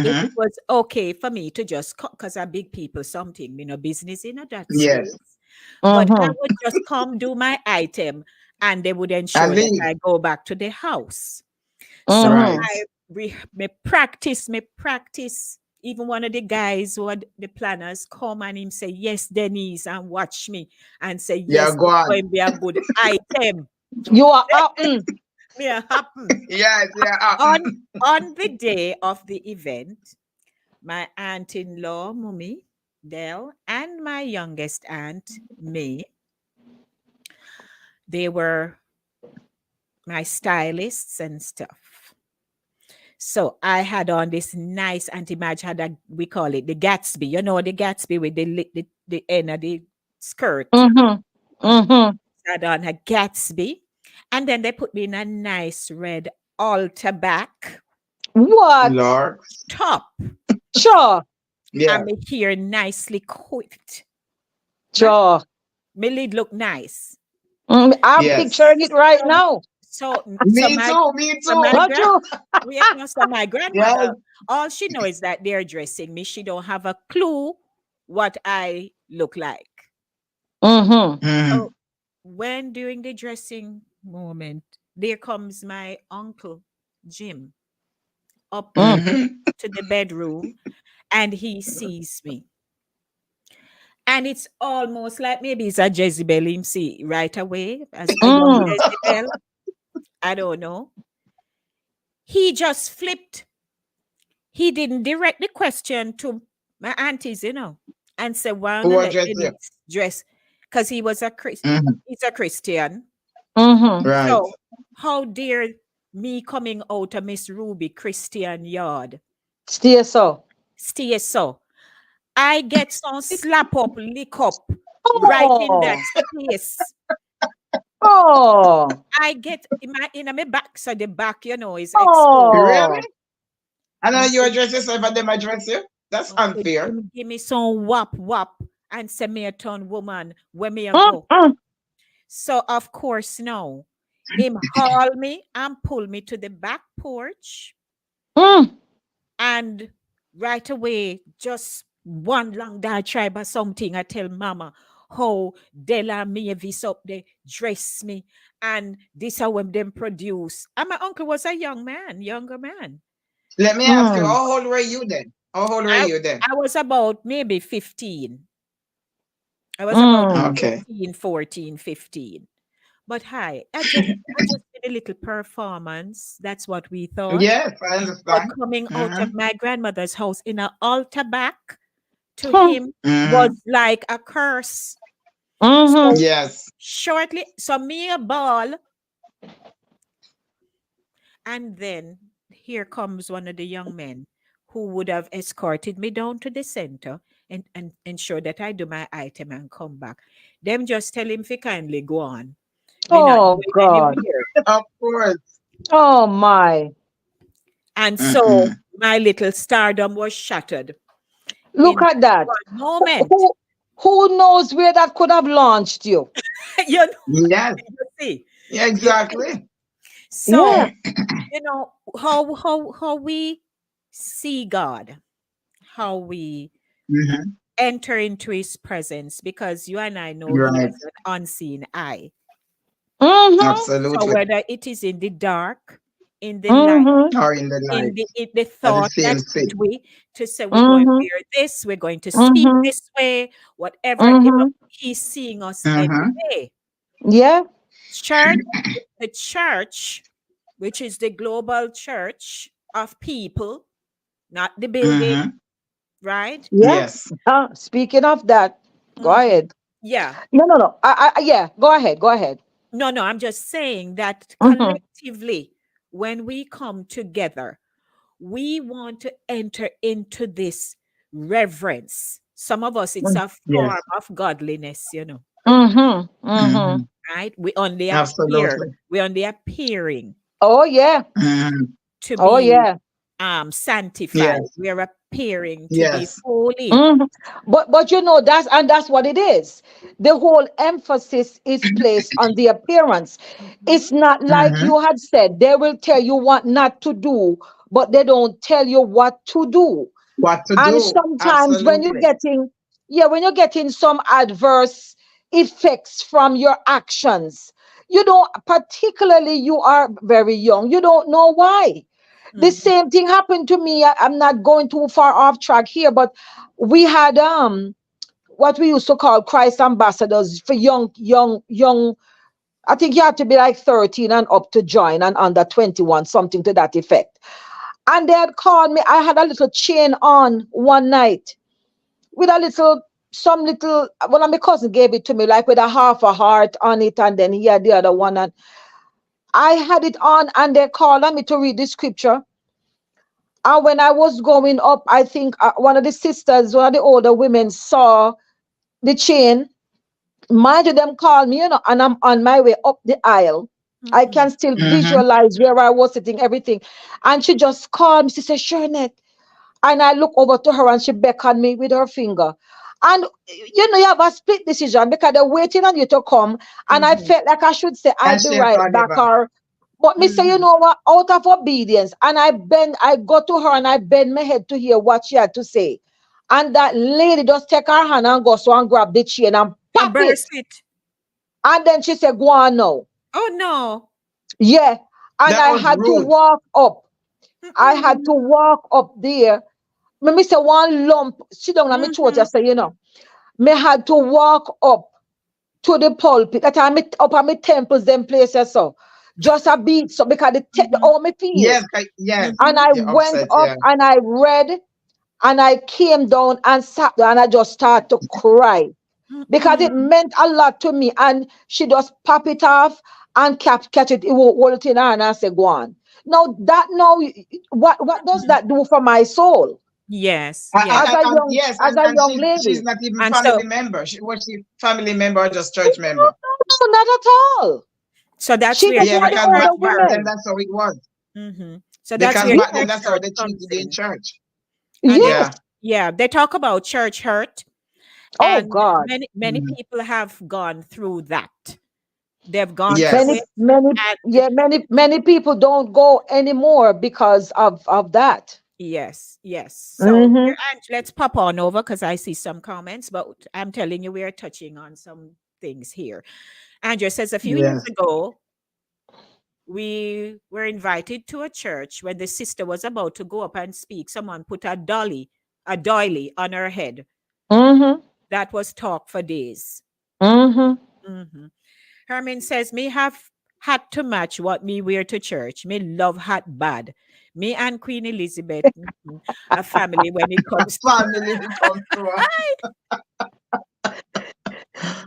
if it Mm-hmm. was okay for me to just because I big people something, you know, business in that Yes. space. But I Mm-hmm. would just come do my item and they would And ensure that leave. I go back to the house. So Mm-hmm. Right. I me practice. Even one of the guys who are the planners come and him say, yes, Denise, and watch me and say, Yeah, yes, go it's on. going to be a good item. You are up. Mm. Me a happen. Yes, yeah. On the day of the event, my aunt-in-law, Mummy, Dell, and my youngest aunt, May, they were my stylists and stuff. So I had on this nice anti-match, had a, we call it the Gatsby, you know, the Gatsby with the end of the skirt. Mm-hmm. Mm-hmm. I had on a Gatsby. And then they put me in a nice red altar back What? Lord. top Sure. Yeah. and my hair nicely coiffed. Not Sure. my lid look nice. I'm Yes. picturing it right So, now. so Me my too. Me so my too. Not grand you. yeah, no, so my Yes. grandmother, all she knows is that they're dressing me. She don't have a clue what I look like. Mm-hmm. Mm-hmm. So when during the dressing moment, there comes my uncle Jim up Mm. Mm-hmm. to the bedroom and he sees me. And it's almost like maybe it's a Jezebel him see right away as a young Mm. Jezebel. I don't know. He just flipped. He didn't direct the question to my aunties, you know, and said, "Why Who not let address you? Denise dress?" Because he was a Chris. Mm-hmm. He's a Christian. Mm-hmm. Right. So how dare me coming out of Miss Ruby Christian yard? Stay so. Stay so. I get some slap up, lick up, right in Oh. that space. Oh. I get in my back, so the back, you know, is exposed. Really? Oh. And Me then you say, address yourself and them address you? That's unfair. him give me some whap whap and say me a turn woman where me a Mm, go. mm, So of course now, him haul me and pull me to the back porch mm. and right away just one long diatribe or something. I tell mama how Della Mavis up there dress me and this how them produce. And my uncle was a young man, younger man. Let me ask you, Mm. how old were you then? How old were I you then? I was about maybe 15. I was about Mm. Okay. 13, 14, 15. But hi, I just did a little performance. That's what we thought. Yes, I But understand. coming out Mm-hmm. of my grandmother's house in an altar back to Mm. him was Mm-hmm. like a curse. Mm-hmm. So Yes. shortly, so me a ball, and then here comes one of the young men who would have escorted me down to the center and ensure that I do my item and come back. Them just tell him to kindly go on. Me not Oh going God. anywhere. Of course. Oh my. And so Mm-mm. my little stardom was shattered Look in at that. one Who, moment. who who knows where that could have launched you? you know, Yes. you see, Yeah, you see. exactly. So Yeah. you know how we see God, how we Mm-hmm. enter into His presence, because you and I know He Right. has an unseen eye. Mm-hmm. So Absolutely. whether it is in the dark, in the light, Mm-hmm. Or in the light in the at the thought that same hit thing. we to say we're going to Mm-hmm. wear this, we're going to speak Mm-hmm. this way, whatever, Mm-hmm. he's seeing us Mm-hmm. anyway. Yeah. Church, the church, which is the global church of people, not the building, Mm-hmm. right? Yeah. Yes. Speaking of that, go Hmm. ahead. Yeah. No, no, no. Yeah. Go ahead. Go ahead. No, no, I'm just saying that Mm-hmm. collectively, when we come together, we want to enter into this reverence. Some of us, it's a form Yes. of godliness, Mm-hmm. Mm-hmm. Mm-hmm. right? We only appear, Absolutely. we're only appearing Oh yeah. Mm-hmm. to Oh be yeah. sanctified. Yes. We're appearing to be Yes. holy. Mhm. But that's what it is. The whole emphasis is placed on the appearance. Mhm. It's not like Mm-hmm. you had said they will tell you what not to do, but they don't tell you what to do. What to And do? sometimes Absolutely. when you're getting some adverse effects from your actions, you don't, particularly you are very young, you don't know why. The Mhm. same thing happened to me. I'm not going too far off track here, but we had what we used to call Christ ambassadors for young. I think you had to be like 13 and up to join, and under 21, something to that effect. And they had called me. I had a little chain on one night with a little, some little, well, my cousin gave it to me, like with a half a heart on it, and then he had the other one. And I had it on, and they called on me to read the scripture. And when I was going up, I think one of the sisters, one of the older women, saw the chain. Mind you, them called me, and I'm on my way up the aisle. I Mhm. can still Mm-hmm. visualize where I was sitting, everything. And she just called me. She said, Shernette. And I look over to her and she beckoned me with her finger. And you have a split decision because they're waiting on you to come. And I Mhm. felt like I should say, I'll And be she'll right call you back. back. Or but me say, you Mhm. know what, out of obedience. And I go to her and I bend my head to hear what she had to say. And that lady just take her hand and go so and grab the chain and And pop it. burst it. And then she said, go on now. Oh no. Yeah. And That I was had to rude. walk up. I had to Mm-mm. walk up there. Me say one lump, sit down on me throat, Mhm. just say, me had to walk up to the pulpit. That time me up on me temples, them places so. Just a beat, so because Mhm. all me feel. Yes. Yes. And Mhm. I You're went upset. up Yeah. and I read and I came down and sat down and I just started to cry because it Mm-mm. meant a lot to me. And she just pop it off and catch it, it will hold it in her hand and say, go on. Now, what does Mhm. that do for my soul Yes, yes. Yes, as a and young she's lady? not even And family so member. Was she family member or just church member? No, not at all. so that's She where just Yeah, one of church the because hurt older back then women. that's how it was. So that's Because where back then church Yes, that's how hurt they comes treated you in in. church. And yes. Yeah. yeah, they talk about church hurt, Oh and God. many Mhm. people have gone through that. They've gone through Many, Yes. it, many, and yeah, many people don't go anymore because of that. yes, yes. So Mm-hmm. here, and let's pop on over because I see some comments, but I'm telling you, we are touching on some things here. Andrew says a few years Yes. ago, we were invited to a church when the sister was about to go up and speak. Someone put a doily on her head. Mm-hmm. That was talk for days. Mm-hmm. Mhm. Herman says, me have had to match what me wear to church. Me love hat bad. Me and Queen Elizabeth, a family when it comes to Family who come through.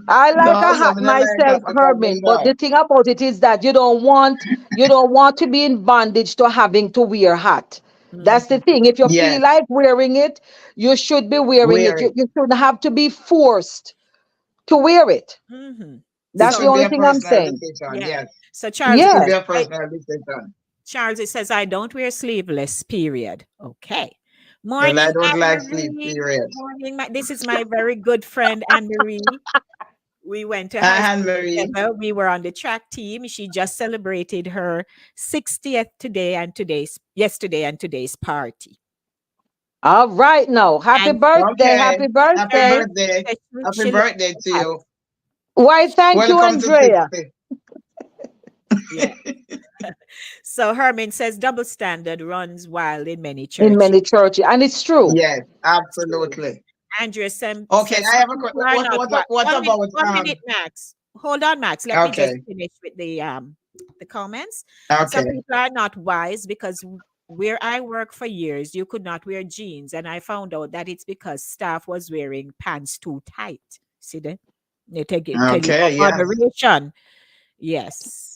I like No, a so I hat mean, I like myself, that because Herman. But the thing about it is that you don't want to be in bondage to having to wear hat. That's the Mhm. thing. If you feel yes, like wearing it, you should be wearing wear it. You, it. you shouldn't have to be forced to wear it. Mhm. It That's the should So be only a thing I'm personal saying. decision. yeah. Yes, So it Charles should Yeah. be says, a personal decision. Charles it says I don't wear sleeveless. Period. Okay. Well, I Morning, don't Anne like sleep, Marie. period. Morning, this is my very good friend Anne Marie. We went to high Hi, Anne school Marie. together. We were on the track team. She just celebrated her 60th yesterday and today's party. All right now. Happy And birthday. Okay. Happy Happy uh, birthday. birthday. she Happy she loves birthday to that. you. Why, thank you, Welcome to Andrea. 60. Yeah. So Herman says double standard runs wild in many In churches. many churches, and it's true. Yes, It's true. absolutely. Andrea Okay, says I some have a people are not what what about 1 minute, Max. Hold on, Max. Let me just okay, finish with the comments. Some okay, people are not wise because where I work for years, you could not wear jeans, and I found out that it's because staff was wearing pants too tight. See that? They take it tell you okay, about yes. moderation. Yes.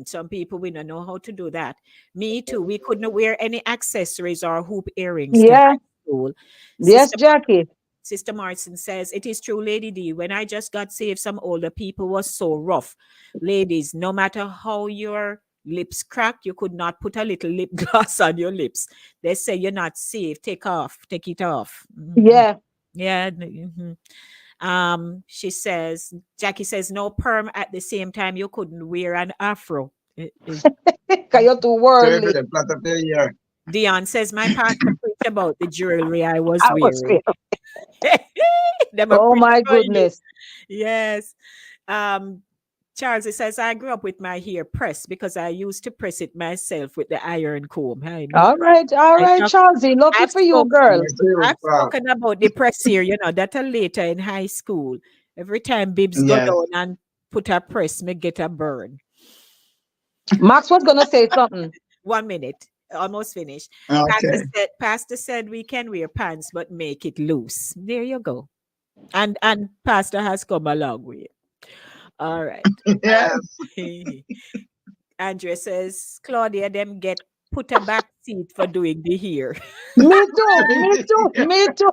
Some people we don't know how to do that. Me too. We couldn't wear any accessories or hoop earrings to Yeah. high school. Yes, Jackie. Sister Martin says, it is true, Lady D. When I just got saved, some older people was so rough. Ladies, no matter how your lips crack, you could not put a little lip gloss on your lips. They say you're not safe. Take it off. Yeah. Yeah. She says, Jackie says, no perm at the same time. You couldn't wear an afro. Because you're too So if worldly. the plot of the year. Dion says, my pastor preached about the jewelry I was I was wearing. fair. Them a Oh preach my for you. goodness. Yes. Um, Charles, it says, I grew up with my hair pressed because I used to press it myself with the iron comb. All right, I talk, Charlesy. Lucky I've for you, spoke, girl. Yes, you, I've spoken about the press here, that later in high school. Every time Bibs go yes. down and put a press, me get a burn. Max was gonna say something. 1 minute, almost finished. Okay. Pastor said we can wear pants, but make it loose. There you go. And Pastor has come a long way. All right. Yes. Andrea says, Claudia, them get put a back seat for doing the hair. Me too. Me too. Me too.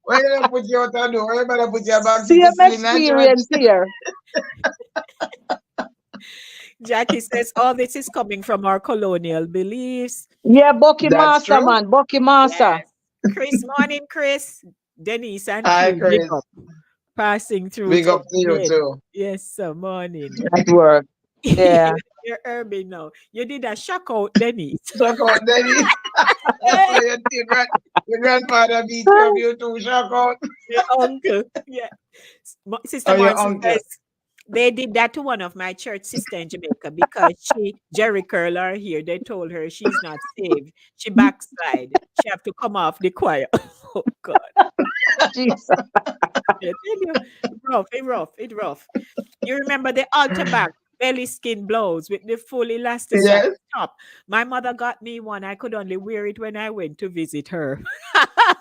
When you put your out door, you better put your back seat to Same sling that church. experience here. Jackie says, all this is coming from our colonial beliefs. Yeah, Bucky That's Master, true. man. Bucky Master. Yes. Chris, morning, Chris. Denise and Hi, Q, big Chris. up. Passing through Big to up to you bed. too. Yes, sir, morning. At work. Yeah. You're urban now. You did a shock out, Denise. Shock out, Dennis. So your grandfather beat you too, shock out. Your uncle. Yeah. Sister Oh, your Marcy uncle. says they did that to one of my church sister in Jamaica because Jerry Curler here, they told her she's not saved. She backslide. She have to come off the choir. Oh God. Jesus. Yeah, tell you, it rough. You remember the altar back belly skin blouse with the full elasticized Yes. top. My mother got me one. I could only wear it when I went to visit her.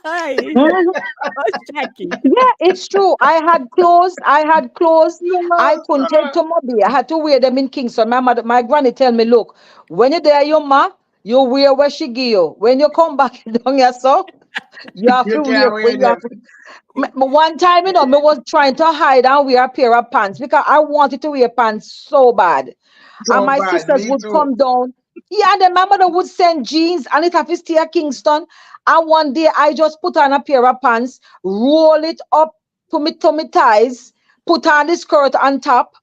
Mhm. Jackie. Yeah, it's true. I had clothes. I Yes, couldn't take to Mobby. I had to wear them in Kingston. My granny tell me, look, when you're there, your ma, you wear what she give you. When you come back down here, so you have you to wear can't what wear you have them. to. One time, me was trying to hide and wear a pair of pants because I wanted to wear pants so bad. And So my bad. sisters Me would too. come down. Yeah, and then my mother would send jeans and it have to stay at Kingston. And one day I just put on a pair of pants, roll it up to me thighs, put on the skirt on top,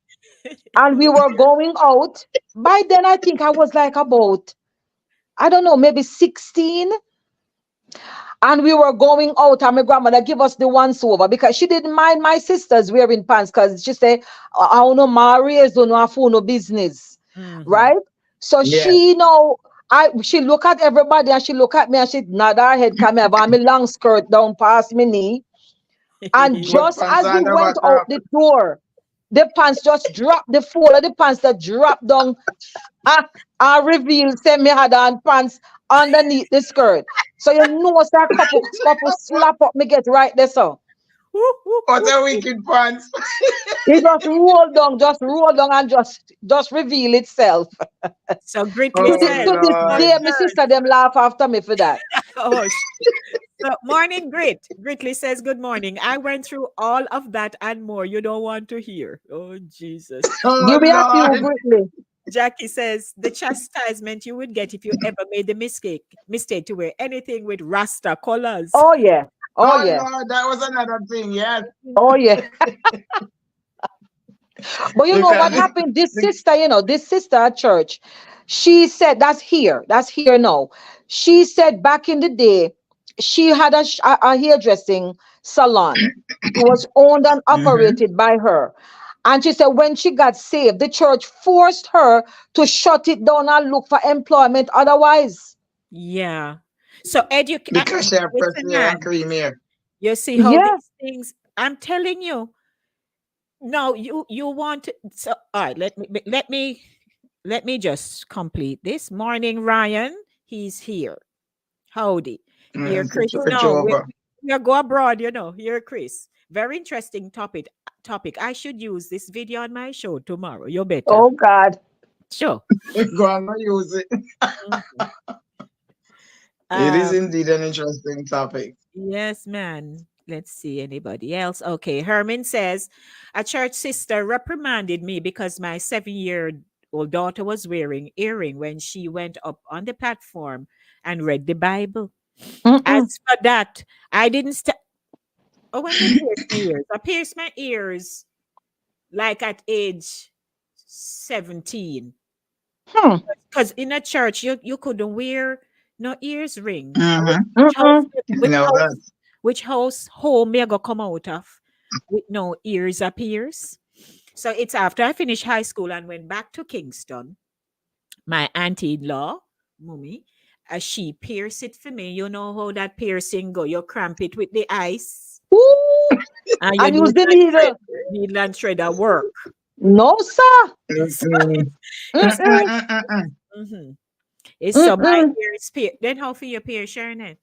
and we were going out. By then I think I was like about, I don't know, maybe 16. And we were going out, and my grandmother give us the once over because she didn't mind my sisters wearing pants because she said, I don't know, Maria's don't have no business. Mhm. Right? So Yes. she she look at everybody and she look at me and she nod her head, come here, have my long skirt down past my knee. And Put just pants as we on the went out bottom. the door, the pants just dropped, the fold of the pants that dropped down and revealed, say me had on pants underneath the skirt. So you know, it's a couple slap up me get right there, so. Whoop, whoop, What whoop. a wicked pants. It just roll down and just reveal itself. So Gritly Oh, says, To this "Oh, Lord. day, my church. sister them laugh after me for that. Oh, so morning, Grit. Gritly says, good morning. I went through all of that and more. You don't want to hear. Oh, Jesus. Oh, Give me a few Lord. greatly. Jackie says, the chastisement you would get if you ever made the mistake to wear anything with Rasta colors. Oh yeah. Oh Oh, yeah. Lord. That was another thing. Yes. Oh yeah. But you know Because what happened? This sister at church, she said, that's here now. She said back in the day, she had a hairdressing salon. It was owned and Mhm. operated by her. And she said when she got saved, the church forced her to shut it down and look for employment otherwise. Yeah. So Because she have listen, pressure and man, cream here. you see how Yeah. these things, I'm telling you. No, you want to, so all right, let me just complete this. Morning, Ryan. He's here. Howdy. Here, The Chris. church No, over. we go abroad, Here, Chris. Very interesting topic. I should use this video on my show tomorrow. You better. Oh God. Sure. Go on and use it. Mhm. It is Um, indeed an interesting topic. yes, man. Let's see anybody else. Okay, Herman says a church sister reprimanded me because my 7-year-old daughter was wearing earring when she went up on the platform and read the Bible. As Mm-mm. for that, I didn't st- oh, when they pierce my ears. I pierced my ears like at age 17. Hmm. Because in a church, you couldn't wear no ears ring. Mm-hmm. Which house, Mm-mm. You know that. which house home me I go come out of with no ears a pierce. So it's after I finished high school and went back to Kingston. My auntie-in-law, mummy, she pierced it for me. You know how that piercing go? You cramp it with the ice. Ooh. And your And use the needle. needle and thread at work. No, sir. So Mm-mm. it's Mm-mm. like, Mm-mm-mm-mm. mhm. It's so my Mm-mm. ears pierced. Then how for your pierce, sharing it?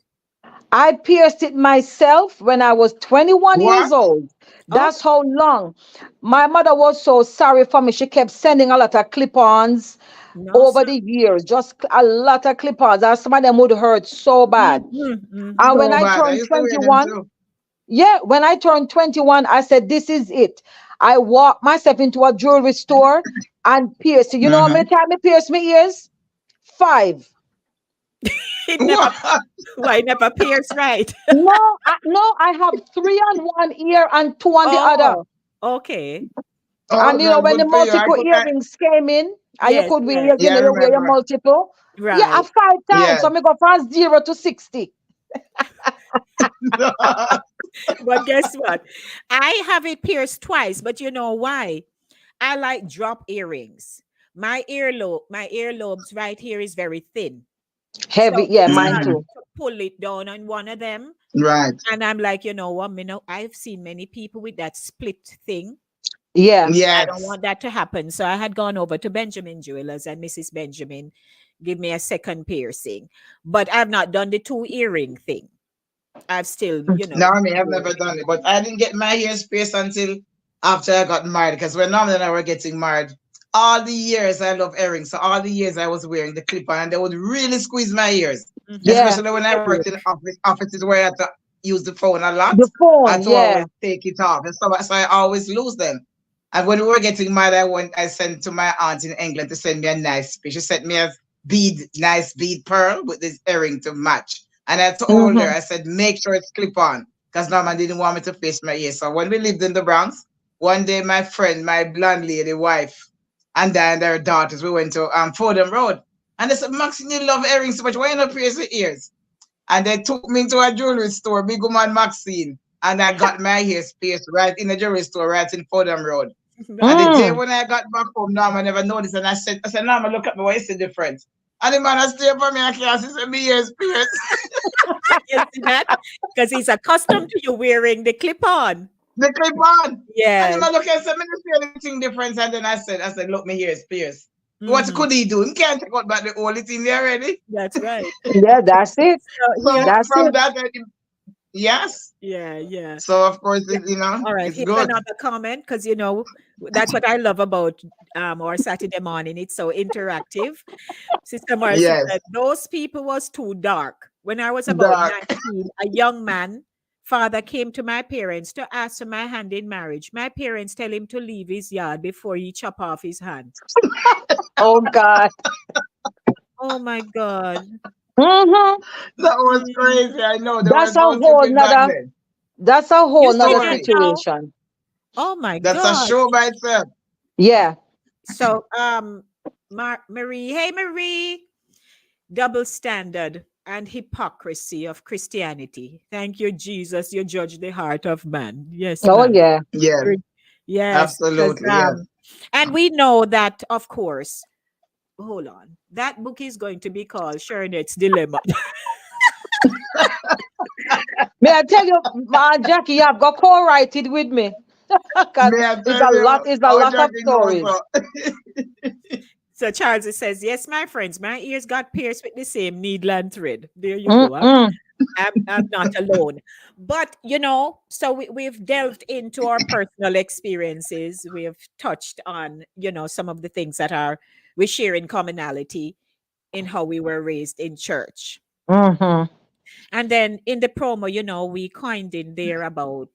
I pierced it myself when I was 21 years What? old. Oh, That's how long. My mother was so sorry for me. She kept sending a lot of clip-ons no, over sir. the years, just a lot of clip-ons. And some of them would hurt so bad. Mm-hmm. And when So I bad. I turned used to wear them 21, too. yeah, when I turned 21, I said, this is it. I walked myself into a jewelry store and pierced it. You know how Mm-hmm. many times I pierced my ears? 5. It never, What? why it never pierce right? No, I have 3 on one ear and 2 on the other. Oh, okay. Oh, And no, when the good for you. multiple earrings came in, and you Yes, could wear, yes, you Yeah, I know, you wear your remember. multiple. Yeah, right. 5 times. Yes. So me go from 0 to 60. But guess what? I have it pierced twice, but you know why? I like drop earrings. My earlobes right here is very thin. Heavy, So yeah, it's mine hard Mhm. too. to pull it down on one of them. Right. And I'm like, you know what, I've seen many people with that split thing. Yeah. I don't Yes. want that to happen. So I had gone over to Benjamin Jewelers and Mrs. Benjamin give me a second piercing. But I've not done the two earring thing. I've still, No, I mean, I've wear never the done it, but earring. I didn't get my hair pierced until after I got married. Because when Norman and I were getting married, all the years I love earrings. So all the years I was wearing the clip on, and they would really squeeze my ears, Mhm. Yeah. especially when I Very worked in offices where I had to use the phone a lot. The I had phone, to yeah. always take it off, and so I always lose them. And when we were getting married, I sent to my aunt in England to send me a nice piece. She sent me a nice bead pearl with this earring to match. And I told her, Mm-hmm. I said, make sure it's clip on, because Norman didn't want me to face my ears. So when we lived in the Bronx, one day my friend, my blonde lady wife, and then their daughters, we went to Fordham Road. And they said, Maxine, you love earrings so much. Why you not pierce your ears? And they took me to a jewelry store, big woman Maxine. And I got my ears pierced right in the jewelry store, right in Fordham Road. And the day Mm. when I got back home, Norma never noticed. And I said, Norma, look at me, what is the difference? And the man has stayed for me, I can't see my ears pierced. You see that? Because he's accustomed to you wearing the clip on. The clip on. And the Yes. man look and said, me not see anything difference. And then I said, look, my hair is pierced. What Mhm. could he do? He can't take out back the only thing there already. That's right. Yeah, that's it. So So here, That's from it. that, yes. yeah. So of course, Yeah. All right. it's Here's good. another comment because that's what I love about our Saturday morning. It's so interactive. Sister Marcy Yes. said, those people was too dark. When I was about Dark. 19, a young man, father came to my parents to ask for my hand in marriage. My parents tell him to leave his yard before he chop off his hand. Oh God. Oh my God. Mm-hmm. That was Mm. crazy. I know they were That's a going through whole it back nother. then. That's a You whole see nother that Story. now? situation. Oh my That's a God. show by itself. Yeah. So, Marie, hey Marie, double standard and hypocrisy of Christianity. Thank you, Jesus. You judge the heart of man. Yes, Oh ma'am. yeah. Yes. You're, Yes, because Absolutely, yes. and we know that, of course. Hold on, that book is going to be called Shernet's Dilemma. May I tell you, Jackie, you have got co-write it with me. Because May I tell you, it's a oh, lot of Jackie knows stories. so. So Charles says, "Yes, my friends, my ears got pierced with the same needle and thread." There you go. Mm-mm. I'm not alone. But, so we've delved into our personal experiences. We've touched on, some of the things that we share in commonality in how we were raised in church. Mm-hmm. And then in the promo, we coined in there about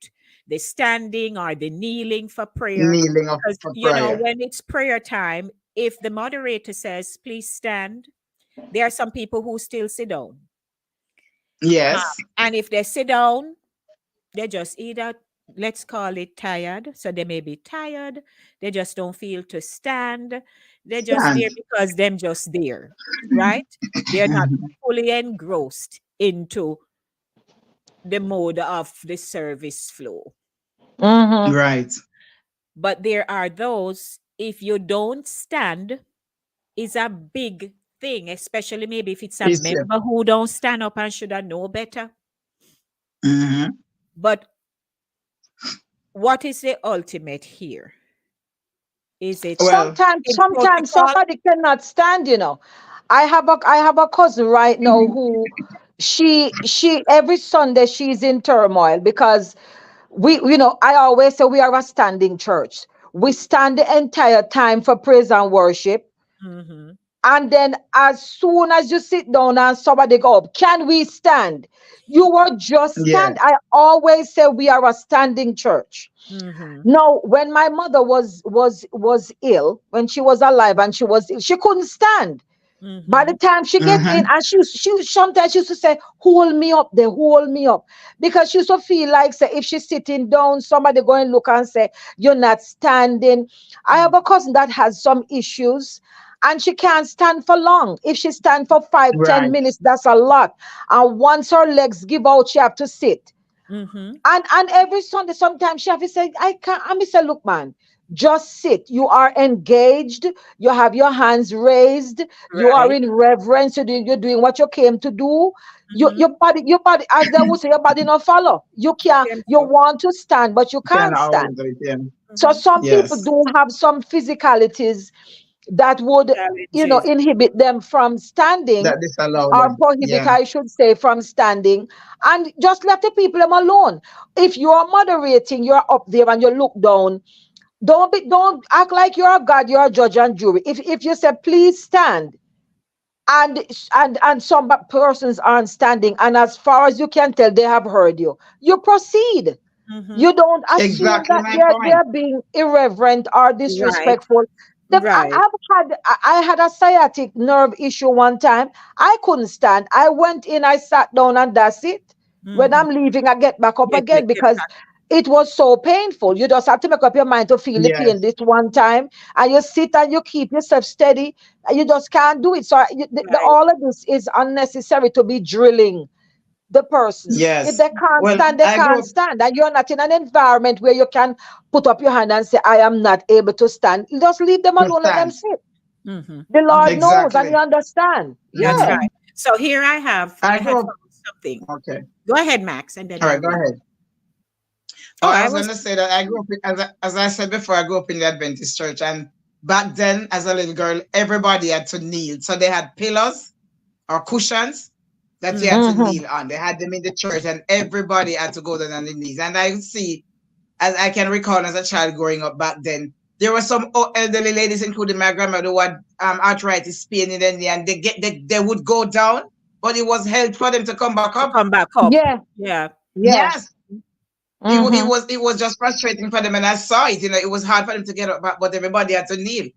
the standing or the kneeling for prayer. Kneeling up Because, for prayer. when it's prayer time, if the moderator says, please stand, there are some people who still sit down. Yes. And if they sit down, they just either, let's call it tired. So they may be tired. They just don't feel to stand. They're just Stand. there because them just there, right? They're not fully engrossed into the mode of the service flow. Mm-hmm. Right. But there are those, if you don't stand, is a big thing, especially maybe if it's a It's yeah. member who don't stand up and should have know better. Mm-hmm. But what is the ultimate here? Is it Well, in Sometimes protocol? somebody cannot stand. I have a cousin right now who she every Sunday she's in turmoil because I always say we are a standing church. We stand the entire time for praise and worship. Mhm, And then as soon as you sit down and somebody go up, can we stand? You will just stand. yes. I always say we are a standing church. mhm, No, when my mother was ill, when she was alive and she was ill, she couldn't stand. By the mhm, time she get in, Mm-hmm. and she sometimes she used to say, "Hold me up, there, hold me up," because she used to feel like say if she's sitting down, somebody go and look and say you're not standing. I have mm, a cousin that has some issues. And she can't stand for long. If she stand for 5, 10 minutes, Right. that's a lot. And once her legs give out, she have to sit. mhm. And every Sunday, sometimes she have to say, I can't. And me say, look, man, just sit. You are engaged. You have your hands raised. You are Right. in reverence. You're doing what you came to do. Mhm. Your body, as they would say, your body not follow. You can't. Them You so. want to stand, but you Can can't always stand. do it, yeah. So Mhm. some people Yes. do have some physicalities that would, Challenges. inhibit them from standing That disallow or them. prohibit, Yeah. I should say, from standing, and just let the people them alone. If you are moderating, you're up there and you look down. Don't act like you're a God, you're a judge and jury. If you say please stand, and some persons aren't standing, and as far as you can tell, they have heard you. You proceed. Mhm. You don't assume Exactly that my they're point. being irreverent or Right. disrespectful. Right. I had a sciatic nerve issue one time. I couldn't stand. I went in, I sat down, and that's it. When Mhm. I'm leaving, I get back up again Get because back. it was so painful. You just have to make up your mind to feel the pain Yes. this one time, and you sit and you keep yourself steady. And you just can't do it. So Right. all of this is unnecessary to be drilling the person. If Yes. they can't Well, stand, they I grew can't up stand. And you're not in an environment where you can put up your hand and say, I am not able to stand. Just leave them to alone, let them stand. sit. Mhm. The Lord Mhm. knows and you Exactly. understand. That's Yeah. Mm-hmm. right. So here I I had grew up. found something. Okay. Go ahead, Max, and then All I'll right. Go read. ahead. Oh, Oh, I I was was. going to say that I grew up, as I said before, I grew up in the Adventist church. And back then, as a little girl, everybody had to kneel. So they had pillars or cushions that you had Mhm. to Mm-hmm. kneel on. They had them in the church, and everybody had to go down on the knees. And I see, as I can recall as a child growing up back then, there were some elderly ladies, including my grandmother, who had arthritis, pain in the knee, and they would go down, but it was help for them to come back To up. come back up. Yeah. Yeah. Yeah. Yes, Mm-hmm. it was just frustrating for them, and I saw it. It was hard for them to get up, but everybody had to kneel.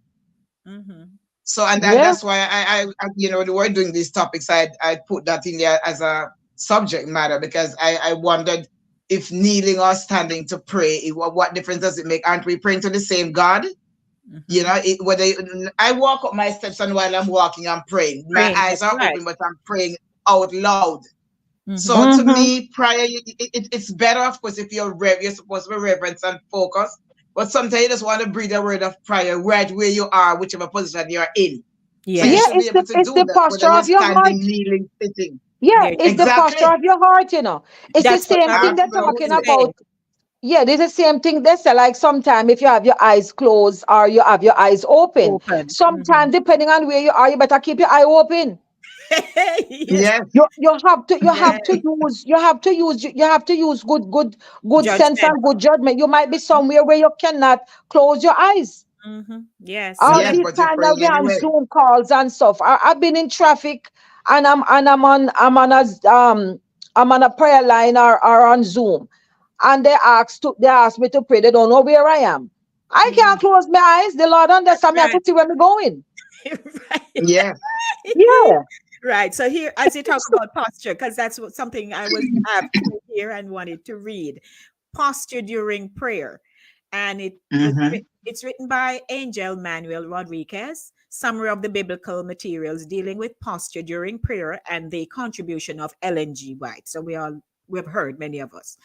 Mhm. So and Yeah. that's why the word doing these topics, I put that in there as a subject matter because I wondered if kneeling or standing to pray, what difference does it make? Aren't we praying to the same God? Mhm. Whether I walk up my steps and while I'm walking, I'm praying. My Praying. eyes That's are right. open, but I'm praying out loud. Mhm. So to Mm-hmm. me, prayer it's better, of course, if you're supposed to be reverent and focused. But sometimes you just want to breathe a word of prayer right where you are, whichever position you're in. So you Yeah, Yes. should be able to it's do the that, whether posture you're of your standing, heart. kneeling, sitting. Yeah, There you it's the go. posture Exactly. of your heart, you know. It's the That's what same I thing was they're going talking to Absolutely. about. say. Yeah, it's the same thing they say. Like sometimes if you have your eyes closed or you have your eyes open, Open. sometimes depending on where you are, you better keep your eye open. Yes. Yes. Yes. You have to use good sense Judgment. and good judgment. You might be somewhere where you cannot close your eyes. Yes. So All Yes, let these but you're times that praying we're on anyway. Zoom calls and stuff. I've been in traffic and I'm on a prayer line or on Zoom, and they asked me to pray. They don't know where I am. I can't close my eyes. The Lord that's understand me. I have right. to see where we're going. Right. Yes. Yeah. Right. So here, as you talk about posture, because that's what something I was have to hear and wanted to read. Posture during prayer, and Mm-hmm. it's written by Angel Manuel Rodriguez. Summary of the biblical materials dealing with posture during prayer and the contribution of Ellen G. White. So we've heard many of us.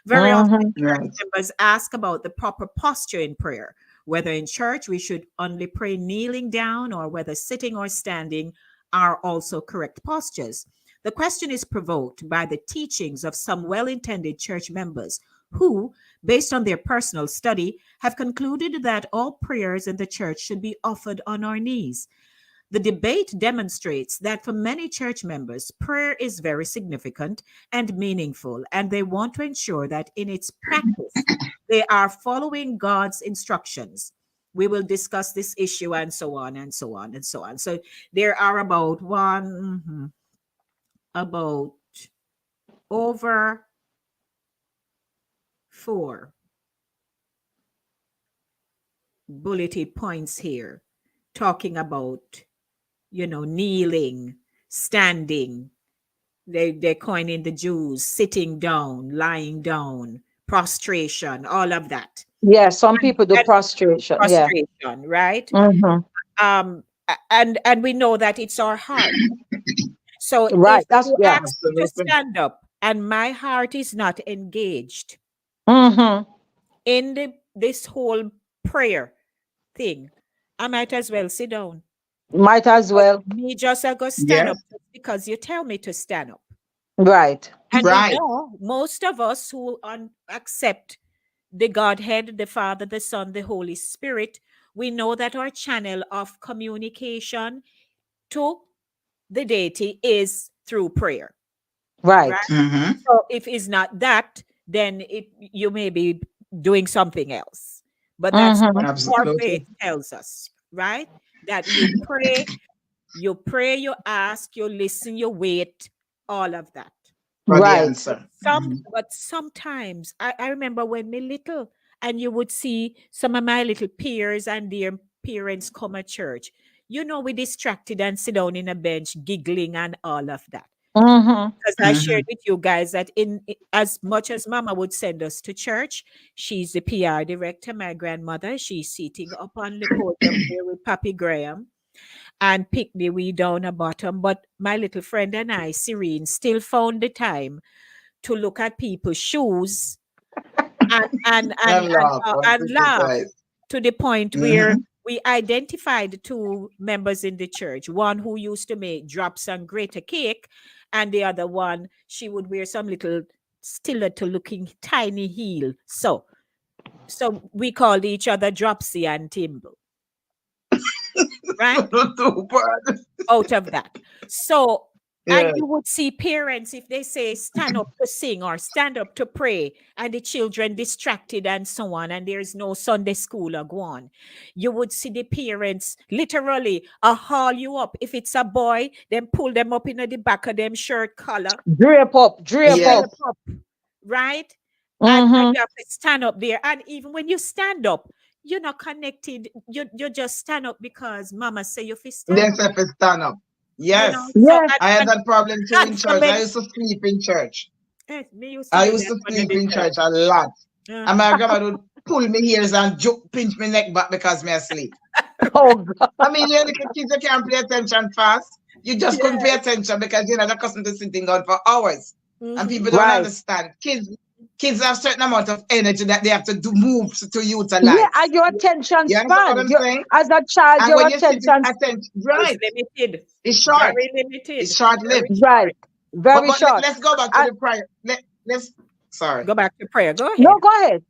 Very often, Mm-hmm. church Right. members ask about the proper posture in prayer. Whether in church we should only pray kneeling down, or whether sitting or standing are also correct postures. The question is provoked by the teachings of some well intended church members who, based on their personal study, have concluded that all prayers in the church should be offered on our knees. The debate demonstrates that for many church members, prayer is very significant and meaningful, and they want to ensure that in its practice, they are following God's instructions. We will discuss this issue and so on and so on and so on. So there are about over four bulleted points here talking about, kneeling, standing. They're coining the Jews, sitting down, lying down, prostration, all of that. Yeah, some people do And prostration. Yeah. prostration, right? Mm-hmm. And we know that it's our heart. So if Right. That's you yeah. ask me to Absolutely. stand up and my heart is not engaged Mm-hmm. in this whole prayer thing, I might as well sit down. Might as But well. me just I go stand up Yes. just because you tell me to stand up. Right. And we Right. know most of us who accept the Godhead, the Father, the Son, the Holy Spirit, we know that our channel of communication to the deity is through prayer, right? Right. Mm-hmm. So if it's not that, then you may be doing something else. But that's Mm-hmm. what our faith Absolutely. tells us, right? That you pray, you ask, you listen, you wait, all of that. For the Right. But answer. Mm-hmm. sometimes I remember when me little, and you would see some of my little peers and their parents come at church. We distracted and sit down in a bench, giggling and all of that. Mm-hmm. Because I Mm-hmm. shared with you guys that as much as Mama would send us to church, she's the PR director. My grandmother, she's sitting up on the podium there with Pappy Graham and pick the we down a bottom. But my little friend and I, Serene, still found the time to look at people's shoes and and and And and, laugh uh, and and laugh criticize. to the point where Mm-hmm. we identified two members in the church. One who used to make drops and grate a cake, and the other one she would wear some little stiletto looking tiny heel. So we called each other Dropsy and Timble, right? Too bad. Out of that. So, and Yeah. you would see parents, if they say stand up to sing or stand up to pray, and the children distracted and so on, and there's no Sunday school or go on, you would see the parents literally haul you up. If it's a boy, then pull them up in the back of them shirt collar, Drape up. Drape Yes. up. drape up, right? And Mm-hmm. you have to stand up there. And even when you stand up, you're not connected. You just stand up because mama say you fi stand Then up. self stand up. Yes. So Yes. I had that problem too and in for church. I many, used to sleep in church. me used to I do used that to under sleep the in church. church a lot. Uh, And my grandma would pull me ears and pinch me neck back because me asleep. Oh God. I mean, you little kids, you can't pay attention fast. You just couldn't pay yes. attention because you're not accustomed to sitting down for hours. And Hmm. people don't Right. understand. Kids kids have certain amount of energy that they have to do move to Yeah, utilize. and your attention You understand what span. I'm saying? As a child, And your when you sit in attention attention, It's right, limited. it's short. Very It's limited. short Very lived. short. right, very short. Let's go back to And, the prior. Let's sorry. Go back to prayer. Go no, ahead. go ahead.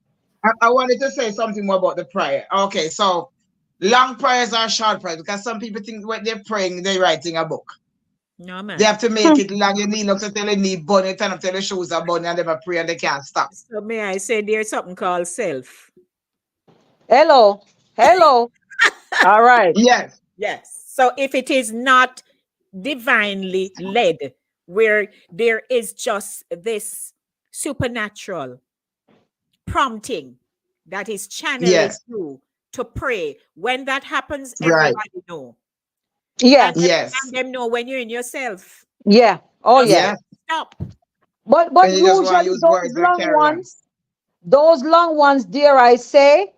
I wanted to say something more about the prayer. Okay, so long prayers are short prayers because some people think when they're praying, they're writing a book. No, They man. have to make it long. You need up to tell your knee bun, you turn up till your shoes are bun, and they have a prayer and they can't stop. So may I say there's something called self. Hello, hello. All right. Yes, Yes. So if it is not divinely led, where there is just this supernatural prompting that is channeled yes, through to pray, when that happens, right, everybody know. Yeah, yes, And them know when you're in yourself. yeah. Oh, Just yeah. yes. stop. But When you just want to usually use words and carry on. those long ones, dare I say,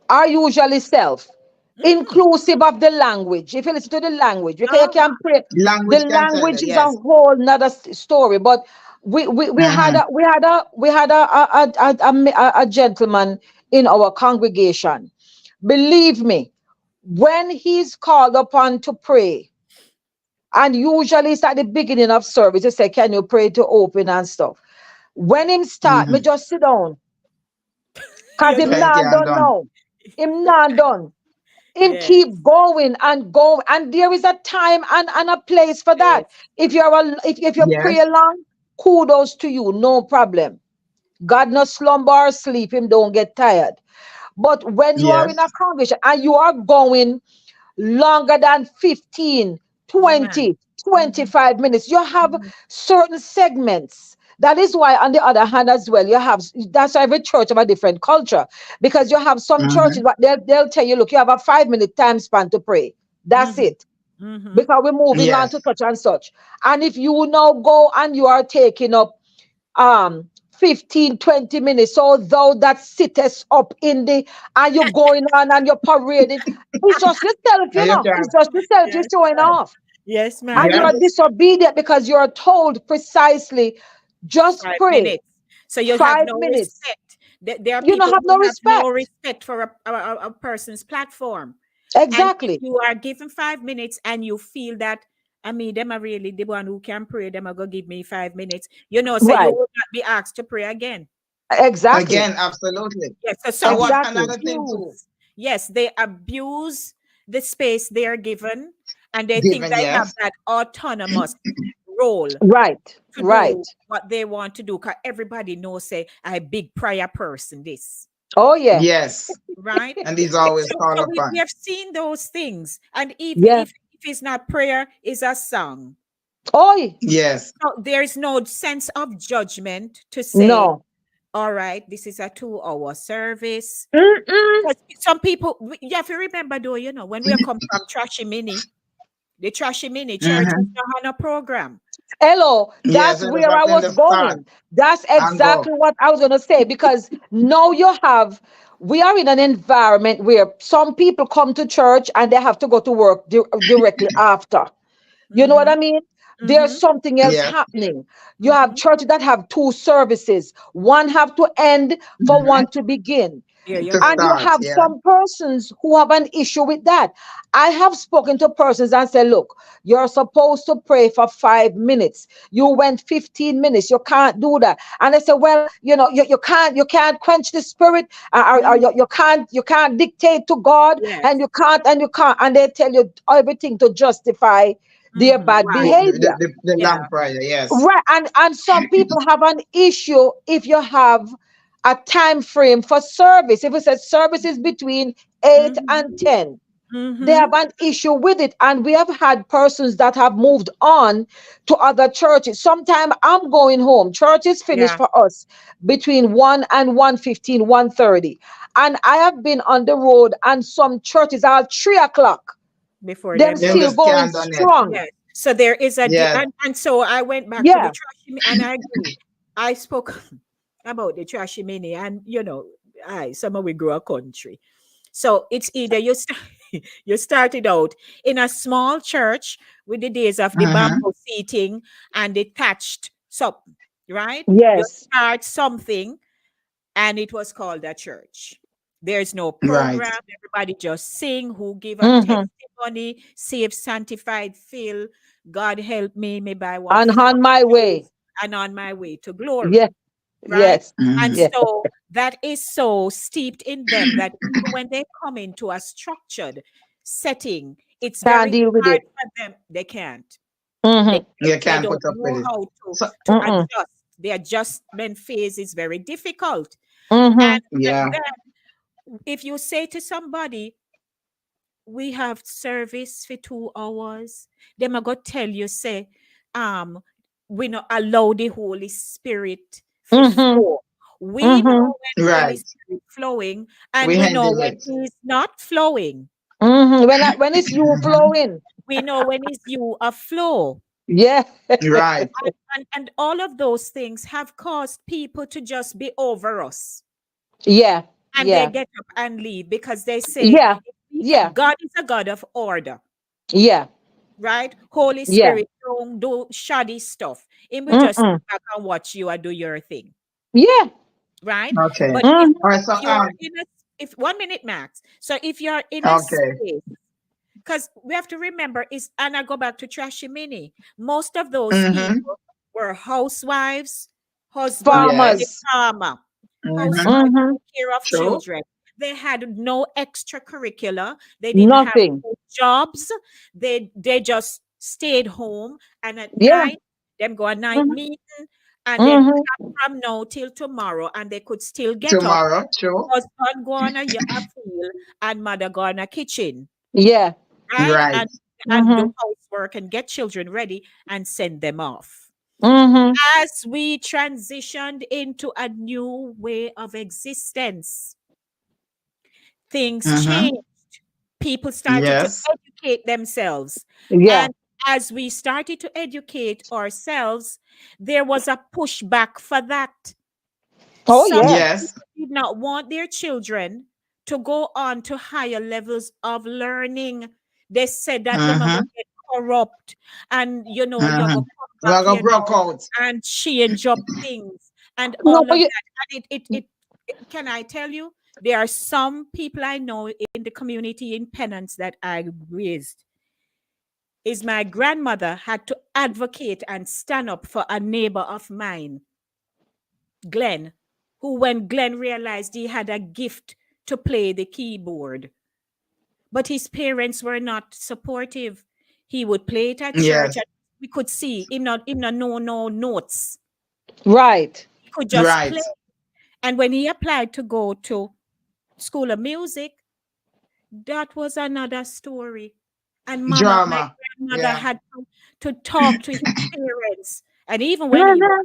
are usually self, Mhm. inclusive of the language. If you listen to the language, because you Uh-huh. can pray. The Language can tell language that, is a yes. whole nother story. But we had Mm-hmm. a gentleman in our congregation. Believe me, when he's called upon to pray, and usually it's at the beginning of service, you say, "Can you pray to open and stuff?" When him start, me Mm-hmm. just sit down. Cause You him just Thank you, not I'm done done. now. Him not done. Him yeah, keep going and going. And there is a time and a place for that. yes. If you pray Yes, along, kudos to you, no problem. God no slumber or sleep, him don't get tired. But when you are in yes. a congregation and you are going longer than 15, No, man. 20, Mhm. 25 minutes. You have Mhm. certain segments. That is why, on the other hand, as well, you have that's why every church have a different culture because you have some Mm-hmm. churches, but they'll tell you, look, you have a 5 minute time span to pray. That's Mhm. it. Mhm. Because we're moving on Yes. to such and such. And if you now go and you are taking up 15, 20 minutes, so thou that sittest up in the and you're going on and you're parading, it's just yourself, And you you know, it's can. just yourself you're Yes, showing man. off. Yes, man. And You you are are Yes. just disobedient because you're told precisely, just five pray. minutes. So you'll have Five no minutes. respect. There are You don't people have who no have no respect. respect for a person's platform. And if Exactly. you are given 5 minutes and you feel that, I mean, them are really the one who can pray, them are going to give me 5 minutes, so you Right. will not be asked to pray again. Exactly. Again, absolutely. Yes, so some And what people Exactly. another thing too? abuse. Yes, they abuse the space they are given, and they think Given, they have yes. that autonomous role Right. to Right. do what they want to do. Because everybody knows, say, I big prayer person, this, Oh yeah. Yes. right? And he's always called So we upon. have seen those things, and even Yeah. if it's not prayer, it's a song. Oh yeah. Yes. So there is no sense of judgment to say, No. all right, this is a 2 hour service. Mm-mm. Because some people, you have to remember though, when we come from Trashy Mini, the Trashy Mini church has Mm-hmm. not had a program. Hello, Yes, that's it was where I in was the start going. That's and go. exactly what I was going to say because now we are in an environment where some people come to church and they have to go to work directly after. You know what Mm-hmm. I mean? There's Mm-hmm. something else Yes. happening. You have Mm-hmm. churches that have two services. One have to end for Mm-hmm. one to begin. There you To And go. you start, have yeah. some persons who have an issue with that. I have spoken to persons and said, look, you're supposed to pray for 5 minutes. You went 15 minutes. You can't do that. And I said, well, you can't quench the spirit, or Mhm. you can't dictate to God, Yes. and you can't. And they tell you everything to justify their bad Right. behavior. The long Yeah. prayer, yes. Right. And some people have an issue if you have a time frame for service. If it says service is between 8 Mm-hmm. and 10, they Mm-hmm. have an issue with it. And we have had persons that have moved on to other churches. Sometimes I'm going home. Church is finished Yeah. for us between 1 and 1:15, 1:30. And I have been on the road, and some churches are 3 o'clock. Before Them them Them still done. just going can't done it. strong. Yes. So there is Yes. and so I went back to the Yeah. trashy and I agree. I spoke about the trashy mini, and I some of we grow a country. So it's either you started out in a small church with the days of the Mm-hmm. bamboo seating and the thatched. So right? You Yes. start something, and it was called a church. There's no Right. program. Everybody just sing, who give a Mm-hmm. testimony, saved, sanctified, fill. God help me, may buy one And flour on my way. shoes, and on my way to glory, Yeah. right? Yes. And Mhm. Yeah. so that is so steeped in them that even when they come into a structured setting, it's Can't very deal with hard it. for them. They can't. They, Mm-hmm. You they can't don't put up with know it. how So, to Mm-mm. adjust. The adjustment phase is very difficult. Mm-hmm. And yeah. then if you say to somebody, we have service for 2 hours, them I go tell you, say, um, we not allow the Holy Spirit to Mm-hmm. flow. We know Mm-hmm. when Holy Right. Spirit flowing, and We we know handle when it. he's not flowing. Mm-hmm. When it's you Mhm. flowing. We know when it's you a flow. Yeah. Right. And all of those things have caused people to just be over us. Yeah. And they Yeah. get up and leave because they say, Yeah. if we Yeah. God is a God of order, Yeah. right? Holy Yeah. Spirit don't do shoddy stuff. It will just Mm-mm. sit back and watch you and do your thing, Yeah. right? Okay. But Mm-hmm. All right. So if you are in a if 1 minute max, so if you're in a okay. space, because we have to remember is, and I go back to Trashy Mini, most of those Mm-hmm. people were housewives, husband was a Farmers. Yes. farmer, Mm-hmm. housewife Mm-hmm. took care of True. children. They had no extracurricular. They didn't have Nothing. no jobs. They just stayed home, and at Yeah. night them go a night Mm-hmm. meeting, and then Mm-hmm. chat from now till tomorrow, and they could still get up. Tomorrow. True. Husband go on a field, and mother go on a kitchen, Yeah. right? Right. And do Mm-hmm. housework and get children ready and send them off. Mm-hmm. As we transitioned into a new way of existence, things Mm-hmm. changed. People started to Yes. educate themselves. Yeah. And as we started to educate ourselves, there was a pushback for that. Oh Some yeah. Yes. people did not want their children to go on to higher levels of learning. They said that them are Mm-hmm. going to get corrupt, and you're Mm-hmm. going to come We're back, gonna broke out. and change up things and No, all but of you, that. And can I tell you, there are some people I know in the community in Penance that I raised. Is my grandmother had to advocate and stand up for a neighbor of mine, Glenn, who, when Glenn realized he had a gift to play the keyboard, but his parents were not supportive. He would play it at church, Yes. and we could see him not know no notes. right. He could just Right. play. And when he applied to go to School of Music, that was another story. And my Drama. grandmother Yeah. had to talk to his parents. And Mhm.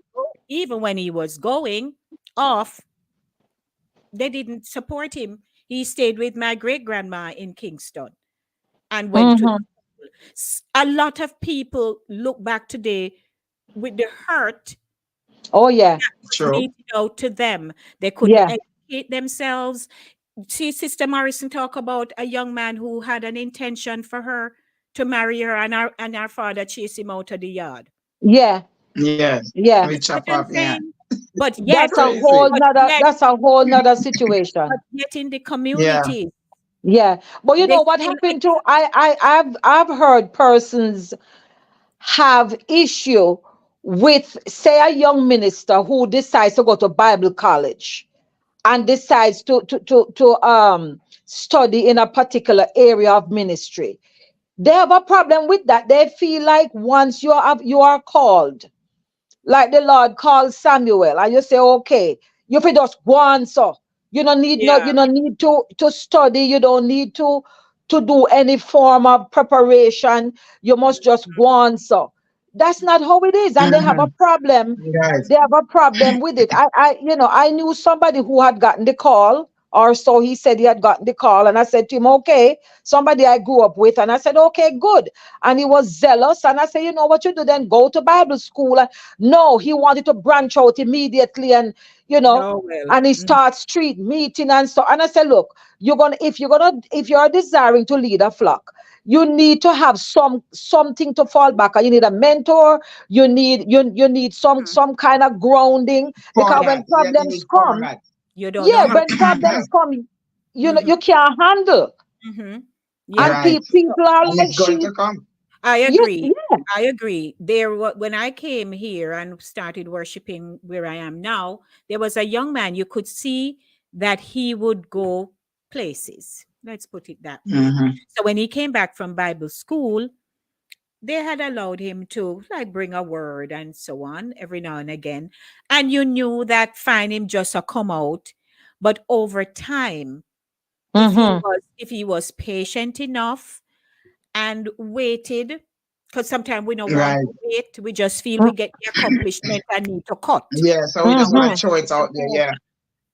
even when he was going off, they didn't support him. He stayed with my great grandma in Kingston and went to Mhm. a lot of people look back today with the hurt Oh yeah. was True. meted out to them. They couldn't Yeah. educate themselves. See, Sister Morrison talk about a young man who had an intention for her to marry her, and our father chased him out of the yard. Yeah. Yes. Yeah. We You see what chop I'm off. Yeah. saying? But yet, That's a Crazy. whole but nother yet, that's a whole nother but situation. yet in the Yeah. community, Yeah. But you they know what still happened to I've heard persons have issue with say a young minister who decides to go to Bible college and decides to study in a particular area of ministry. They have a problem with that. They feel like once you are called, like the Lord called Samuel, and you say, okay, you fi just go on so. You yeah, don't need to study, you don't need to do any form of preparation. You must just go on so. That's not how it is, and they have a Mm-hmm. problem. Right. They have a problem with it. I knew somebody who had gotten the call, or so he said he had gotten the call, and I said to him, okay, somebody I grew up with, and I said, okay, good. And he was zealous, and I said, you know what you do then? Go to Bible school. No, he wanted to branch out immediately, and you know, no, well, and he starts street meeting and so. And I said, look, if you're desiring to lead a flock, you need to have something to fall back on. You need a mentor. You need some kind of grounding, because when Format. Yeah, you problems need come, format. You don't know yeah, how when to problems handle. come, Mhm, you can't handle. mhm. Yeah. And Right. people are And like it's going sheep. to come. I Yes, agree. yeah. I agree. When I came here and started worshiping where I am now, there was a young man. You could see that he would go places. Let's put it that way. Mm-hmm. So when he came back from Bible school, they had allowed him to like bring a word and so on every now and again. And you knew that fine him just a come out. But over time, Mm-hmm. if he was patient enough and waited, because sometimes we don't want Right. to wait. We just feel we get the accomplishment and need to cut. Yeah, so we just want Mm-hmm. to throw it out there. Yeah.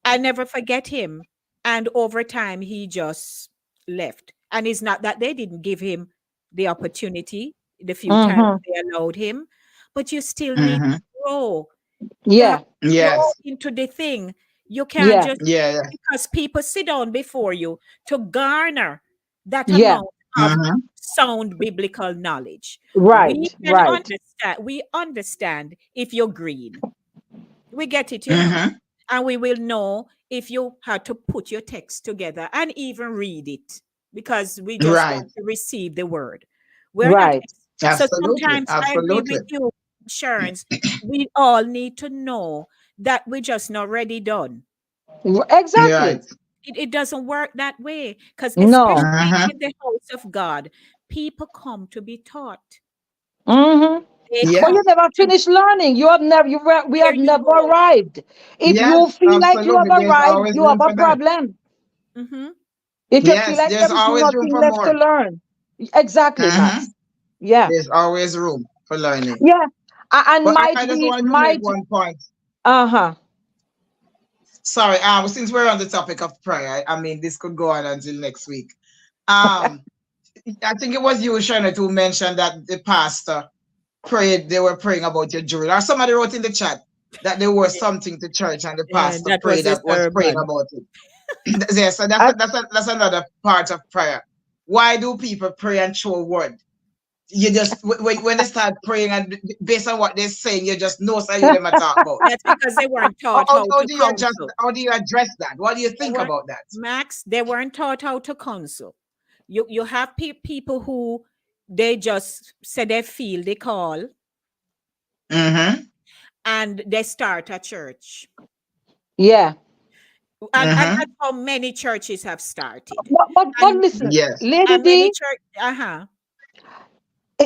I never forget him. And over time, he just left. And it's not that they didn't give him the opportunity the few times Mm-hmm. they allowed him, but you still need Mm-hmm. to grow. You have Yeah, to grow Yes. into the thing. You can't yeah, just, Yeah. Yeah. because people sit down before you to garner that yeah. amount of Mm-hmm. sound biblical knowledge. We Right, can right. understand, we understand if you're green. We get it, you know. Mm-hmm. And we will know if you had to put your text together and even read it, because we just Right. want to receive the word. We're not. Right. So Absolutely. sometimes I agree Absolutely. with you, Sharon's. We all need to know that we're just not ready done. Exactly. Right. It doesn't work that way, because No. especially Mm-hmm. in the house of God, people come to be taught. Mm-hmm. They But Yes. you come never to, finished learning. You have never. We there have you never go. arrived. If Yes. you feel like you have Absolutely. There's arrived, always you have room a for that. problem. Hmm. If you feel Yes. like There's there is always room nothing for left to more. learn, exactly, Mm-hmm. Max. Yeah, There's always room for learning. yeah. And But might I just be wanted to make might. one point. Uh-huh. Sorry, since we're on the topic of prayer, I mean, this could go on until next week. Um, I think it was you, Shana, who mentioned that the pastor prayed, they were praying about your jewelry. Or somebody wrote in the chat that there was something to church and the Yeah, pastor that was prayed the that was praying sermon. about it. Yeah, so that's I, that's another part of prayer. Why do people pray and throw a word? You just when they start praying and based on what they're saying, you just know so you them a talk about. That's because they weren't taught how How to do you adjust? counsel. How do you address that? What do you They think weren't, about that? Max, they weren't taught how to counsel. You have people who they just say they feel they call Mm-hmm. and they start a church. yeah. And Mm-hmm. that's how many churches have started. But And listen, Yes. Lady many D, church, uh-huh.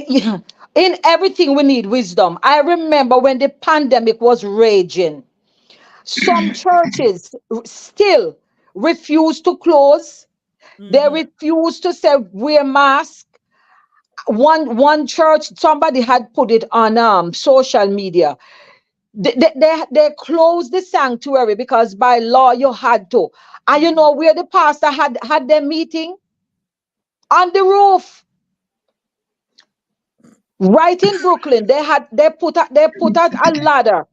yeah, in everything we need wisdom. I remember when the pandemic was raging, some churches still refuse to close. They Hmm. refuse to say wear mask. One church, somebody had put it on social media. They closed the sanctuary because by law you had to. And you know where the pastor had their meeting? On the roof. Right in Brooklyn, they put out a ladder,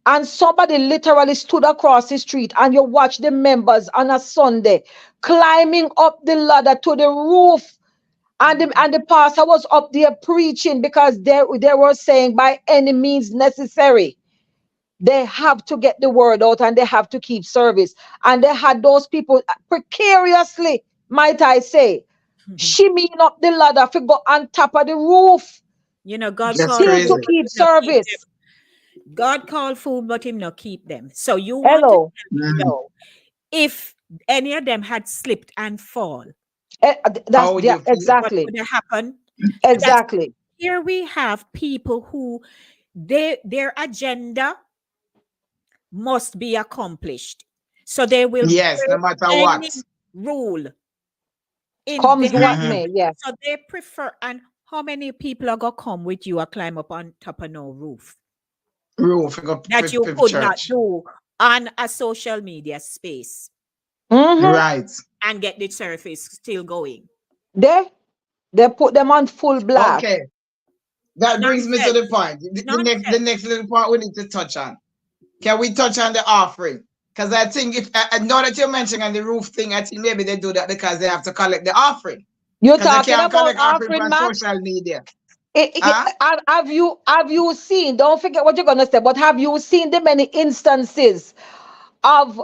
and somebody literally stood across the street, and you watch the members on a Sunday climbing up the ladder to the roof, and the pastor was up there preaching because they were saying by any means necessary they have to get the word out and they have to keep service, and they had those people precariously, might I say, shimmying up the ladder to go on top of the roof You know, God That's called still food, to crazy. but keep him not keep them. service. God called food, but him not keep them. So you want to Hello. tell me Mm-hmm. no. If any of them had slipped and fall, How That's would yeah, you feel? what exactly. would have happened? That's Exactly. here we have people who their agenda must be accomplished. So they will Yes, no break matter what. any rule in the Comes what Mm-hmm. may. Yeah. so they prefer. And how many people are gonna come with you or climb up on top of no roof Rule for, that you for could not church. do on a social media space Mm-hmm. Right. and get the surface still going? They they put them on full blast. Okay. That brings me to the Nonsense. point. The Nonsense. next little part we need to touch on. Can we touch on the offering? Because I think if I know that you're mentioning on the roof thing, I think maybe they do that because they have to collect the offering. You're Because you talking can't about collect offering offering, from Max? social media. Huh? Have you seen? Don't forget what you're gonna say. But have you seen the many instances of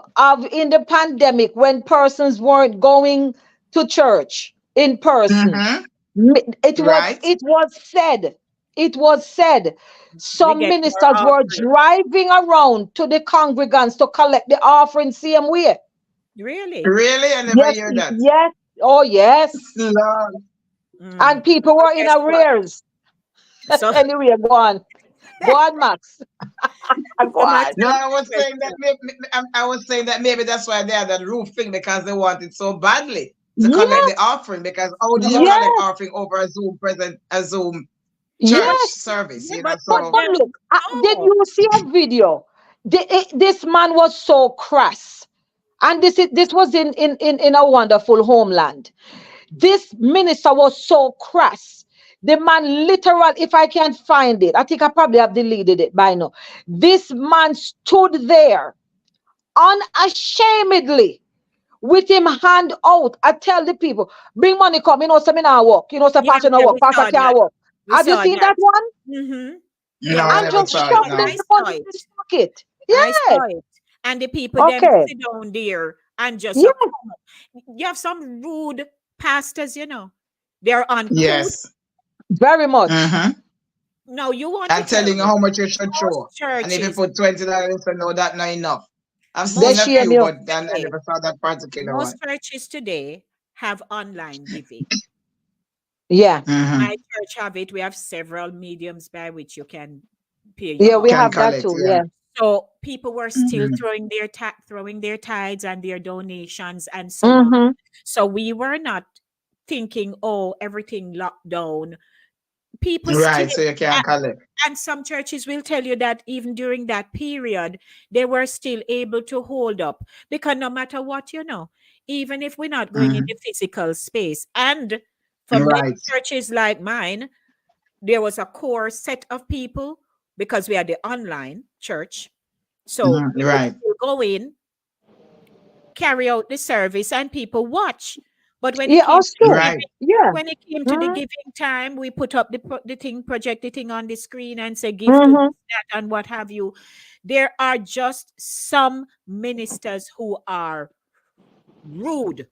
in the pandemic when persons weren't going to church in person? Mm-hmm. It was Right. it was said. It was said. We Some get more ministers were offering. driving around to the congregants to collect the offering same way. Really? Really? I never Yes, hear that. yes, oh yes. Lord. And Mm. people So were in guess what? arrears. So, Anyway, go on. Go on, Max. Go so my on. No, third I was saying that question. I was saying that maybe that's why they had that roof thing because they wanted so badly to collect the Yes, offering. Because how do you collect yes, offering over a Zoom church yes. service? Yeah, You know, but so But look, did no. you see a video? This man was so crass. And this was in a wonderful homeland. This minister was so crass. The man literal, if I can't find it, I think I probably have deleted it by now. This man stood there unashamedly with him hand out. I tell the people, bring money come, seminar walk, say Yeah, pastor no yeah, walk, we pastor saw can't that. walk. We Have you saw seen that. that one? Mm-hmm. no, Yeah, I we And never saw just that. saw it. shoveling No. I the money saw in his it. pocket. I Yes, saw it. And the people them okay. sit down there and just Yes, come. You have some rude pastors. They're uncouth. Yes. very much. Mm-hmm. No, you want to And tell telling you me how much you should most show. And if you churches, put $20, so no, that's not enough. I've They seen most a shame few, you. but churches I today, never saw that particular one. most churches today have online giving. Yeah. Mm-hmm. My church have it. We have several mediums by which you can pay your Yeah, we Can offering. have that collect, too. yeah. Yeah. So people were still Mm-hmm. throwing their tithes and their donations and so on. Mm-hmm. So we were not thinking, oh, everything locked down. People still, Right, so you can a- collect. and some churches will tell you that even during that period, they were still able to hold up because no matter what, even if we're not going in Mm-hmm. the physical space, and for many Right. churches like mine, there was a core set of people because we had the online church. So Mm-hmm. we would Right. still go in, carry out the service, and people watch. But when it Yeah, came us to the too. Right. giving, Yeah. when it came to the Mm-hmm. giving time, we put up the thing, project the thing on the screen, and say give to Mm-hmm. this, that, and what have you. There are just some ministers who are rude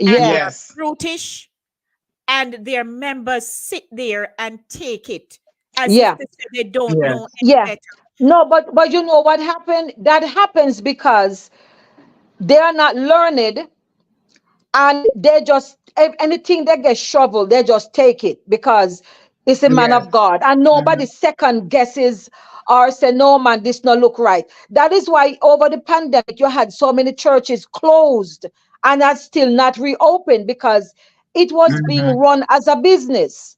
and they Yeah. are Yes. brutish, and their members sit there and take it as if Yeah. to say they don't know Yes. any Yeah. better. No, but you know what happened? That happens because they are not learned, and they just anything that gets shoveled, they just take it because it's a man Yes. of God, and Mm-hmm. nobody second guesses or say no man, this no look right. That is why over the pandemic you had so many churches closed and are still not reopened because it was being Mm-hmm. run as a business.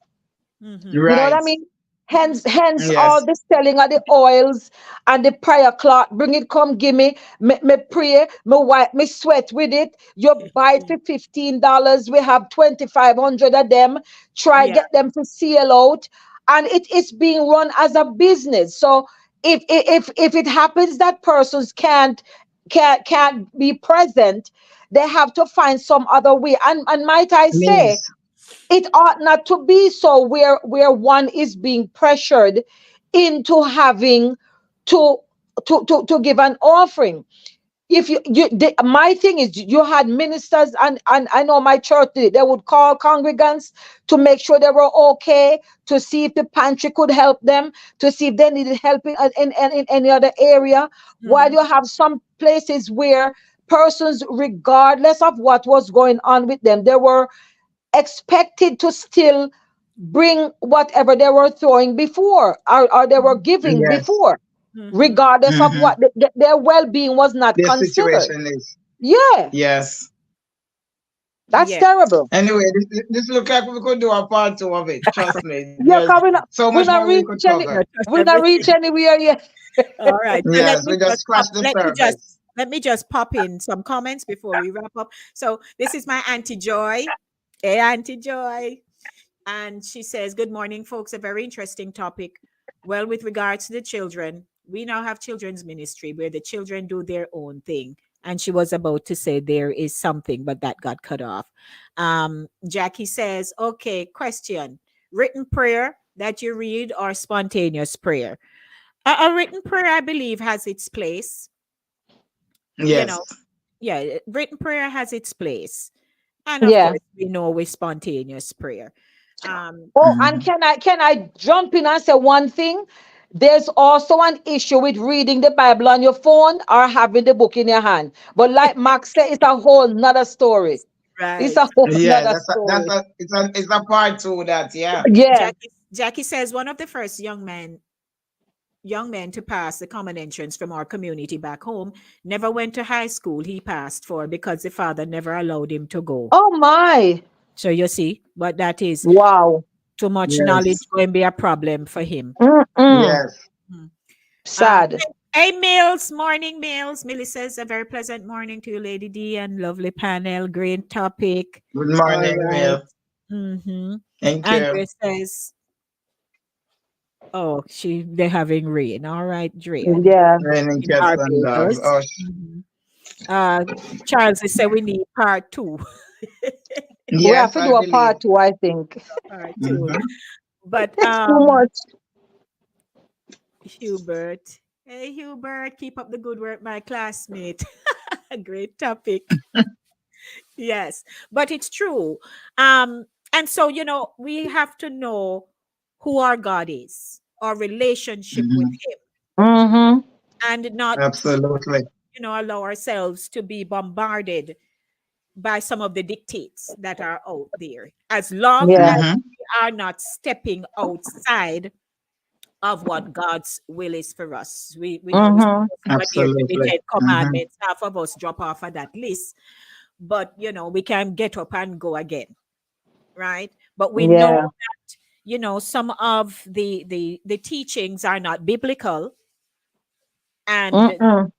Mhm. You know what I Right. mean? Hence all Yes. the selling of the oils and the prayer cloth. Bring it, come, give me pray, me wipe, me sweat with it. You buy it for $15. We have 2,500 of them. Try Yeah. get them to seal out, and it is being run as a business. So if it happens that persons can't be present, they have to find some other way. And might I say, Means. it ought not to be so where one is being pressured into having to to give an offering. If my thing is, you had ministers, and I know my church did it. They would call congregants to make sure they were okay, to see if the pantry could help them, to see if they needed help in any other area. While Mhm. you have some places where persons, regardless of what was going on with them, they were expected to still bring whatever they were throwing before, or they were giving Yes. before, Mhm. regardless of Mm-hmm. what their well-being was not The considered. situation is. Yeah, Yes. that's Yeah. terrible. Anyway, this look like we could do a part two of it. Trust me. Yeah, There's because so we much not more we reach could any cover. Not just we not reach everything. anywhere yet. All right. So let Yes, me we just just pop, scratched the surface. let me just pop in some comments before we wrap up. So this is my Auntie Joy. Hey, Auntie Joy. And she says, good morning, folks. A very interesting topic. Well, with regards to the children, we now have children's ministry where the children do their own thing. And she was about to say there is something, but that got cut off. Jackie says, okay, question. Written prayer that you read or spontaneous prayer? A written prayer, I believe, has its place. You Yes. know, yeah, written prayer has its place. And of Yeah. course, we know with spontaneous prayer. Um, Oh, and Mhm. can I jump in and say one thing? There's also an issue with reading the Bible on your phone or having the book in your hand. But like Max said, it's a whole nother story. It's right. a whole Yeah, nother story. it's a part two of that, yeah. Yeah. Jackie says one of the first young men to pass the common entrance from our community back home never went to high school. He passed for because the father never allowed him to go. Oh my. So you see, but that is Wow. too much knowledge Yes. going to be a problem for him. Mm-mm. Yes. Mm. Um, Sad. hey, Mills, morning, Mills. Millie says a very pleasant morning to you, Lady D, and lovely panel. Great topic. Good All morning, right. Will. Mm-hmm. Thank you. Andrea says, oh, they're having rain. All right, Drea. Yeah. Raining In cats and dogs. Barbados. Oh, Mhm. Uh, Charles has said we need part two. We have yes, to I do a believe. part two, I think. Part two. Mm-hmm. But It's too much. Hubert. Hey Hubert, keep up the good work, my classmate. Great topic. Yes. But it's true. And so, we have to know who our God is, our relationship with Mm-hmm. him, Mm-hmm. and not, Absolutely. allow ourselves to be bombarded by some of the dictates that are out there. As long Yeah. as Mm-hmm. we are not stepping outside of what God's will is for us. We know we're Mm-hmm. supposed to adhere to the Absolutely. Mm-hmm. Ten Commandments. Half of us drop off of that list, but we can get up and go again, right? But we know Yeah. that some of the teachings are not biblical, and Mm-mm.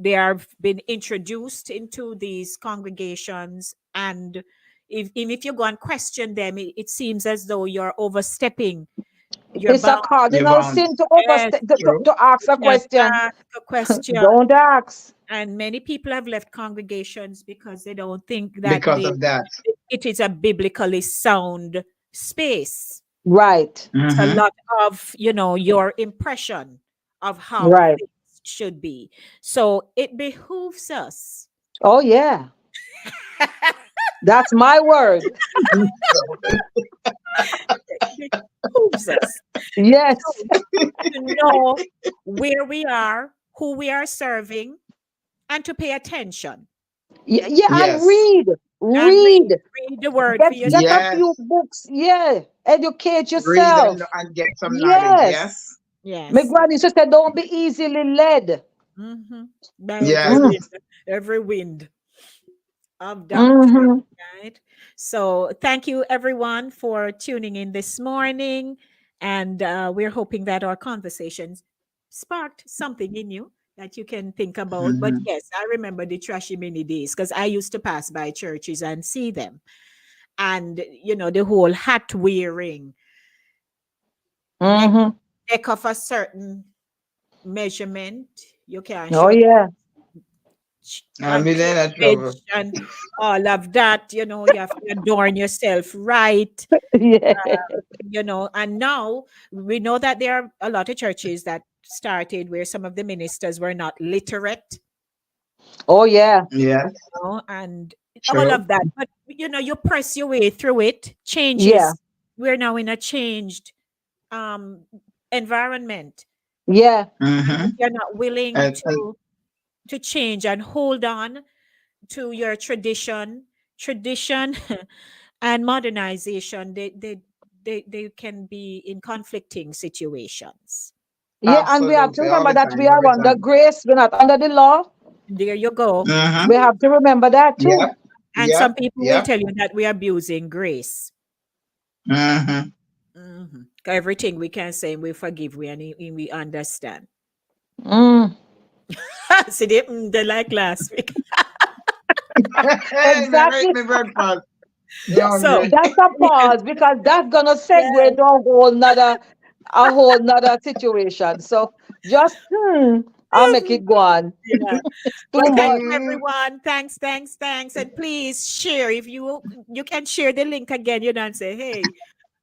they have been introduced into these congregations, and if you go and question them, it seems as though you're overstepping your It's a bounds. You cardinal bound. sin to Yes, overstep True. to ask a can question. ask a question. Don't ask. And many people have left congregations because they don't think that Because of that. it is a biblically sound space. Right. It's a Mm-hmm. lot of, your impression of how Right. things should be. So it behooves us. Oh yeah. That's my word. It behooves us Yes. to know where we are, who we are serving, and to pay attention Yeah, and Yes. read. and read. Read. Read the word for Get yourself. a Yes. few books. Yeah. Educate Read yourself. and get some knowledge. Yes. Yes. My Yes. granny used to say, don't be easily led. By every Yes. Mm, wind, every wind of doctrine, mm-hmm. right? So thank you everyone for tuning in this morning. And we're hoping that our conversations sparked something in you that you can think about. But Mm-hmm. yes, I remember the trashy mini days because I used to pass by churches and see them. And, the whole hat wearing, neck, Mm-hmm. neck of a certain measurement. You can't Oh show yeah. I'm and in that trouble. cleavage and all of that. You have to adorn yourself right. Yeah. And now we know that there are a lot of churches that started where some of the ministers were not literate, Oh yeah. Yes. and all True. of that. But you press your way through it. Yeah. Changes. We're now in a changed um environment. Yeah. And Mm-hmm. if you're not willing And to change and hold on to your tradition and modernization, they can be in conflicting situations. Yeah. And we have to absolutely all remember the that time. we All are the under time. grace. We're not under the law. There you go. Mm-hmm. We have to remember that too. Yep. And Yep. some people will Yep. tell you that we're abusing grace. Mm-hmm. Everything we can say, we forgive, we understand. Mm. See, they like last week. Hey, Exactly. me breakfast. You So hungry? That's a we can, pause because that's gonna yeah, segue to a whole nother situation. So just I'll make it go on. Yeah. Too Well, thank much. you, everyone. Thanks. And please share if you can share the link again, and say, hey,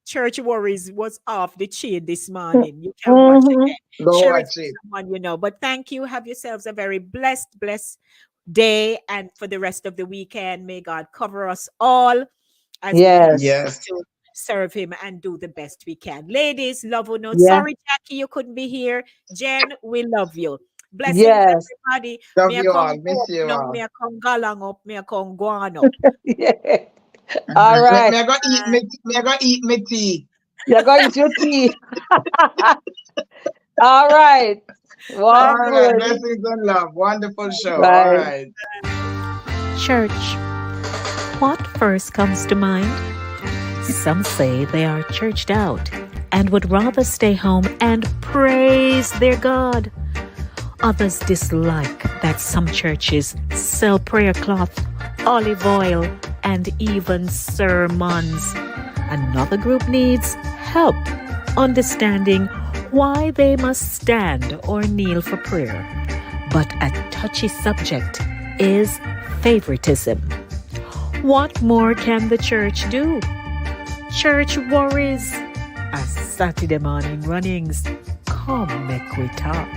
Church Worries was off the chain this morning. You can watch Mhm. again. Go Share it watch with it. someone you know. But thank you. Have yourselves a very blessed day. And for the rest of the weekend, may God cover us all as we continue Yes. Yes. to serve Him and do the best we can. Ladies, love or not. Yeah. Sorry, Jackie, you couldn't be here. Jen, we love you. Blessings, Yes. everybody. Love May I you come all. go Miss up, you now, may all. I come galang up, may I come guan up. Yeah. All right. Me I go eat me. Me I go eat me tea. You're going to your tea. All right. All Well, right. good. Blessings and love. Wonderful show. All Bye. right. Church. What first comes to mind? Some say they are churched out and would rather stay home and praise their God. Others dislike that some churches sell prayer cloth, olive oil, and even sermons. Another group needs help understanding why they must stand or kneel for prayer. But a touchy subject is favoritism. What more can the church do? Church Worries. A Satideh Mawnin Runnings. Come make we talk.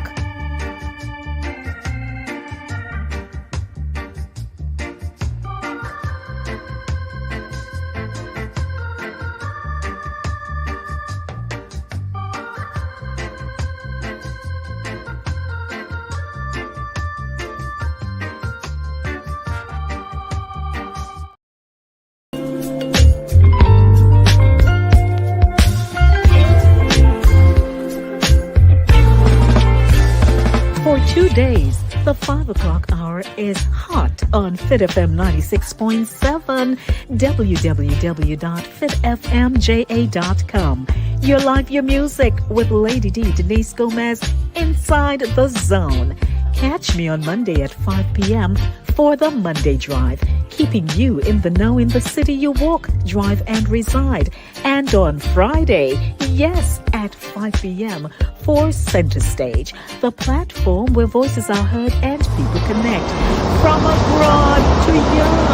For 2 days, the 5 o'clock hour is hot on Fit FM 96.7, www.fitfmja.com. Your life, your music with Lady D, Denise Gomez, Inside the Zone. Catch me on Monday at 5 p.m. for the Monday Drive, keeping you in the know in the city you walk, drive, and reside. And on Friday, yes, at 5 p.m. for Center Stage, the platform where voices are heard and people connect. From abroad to young.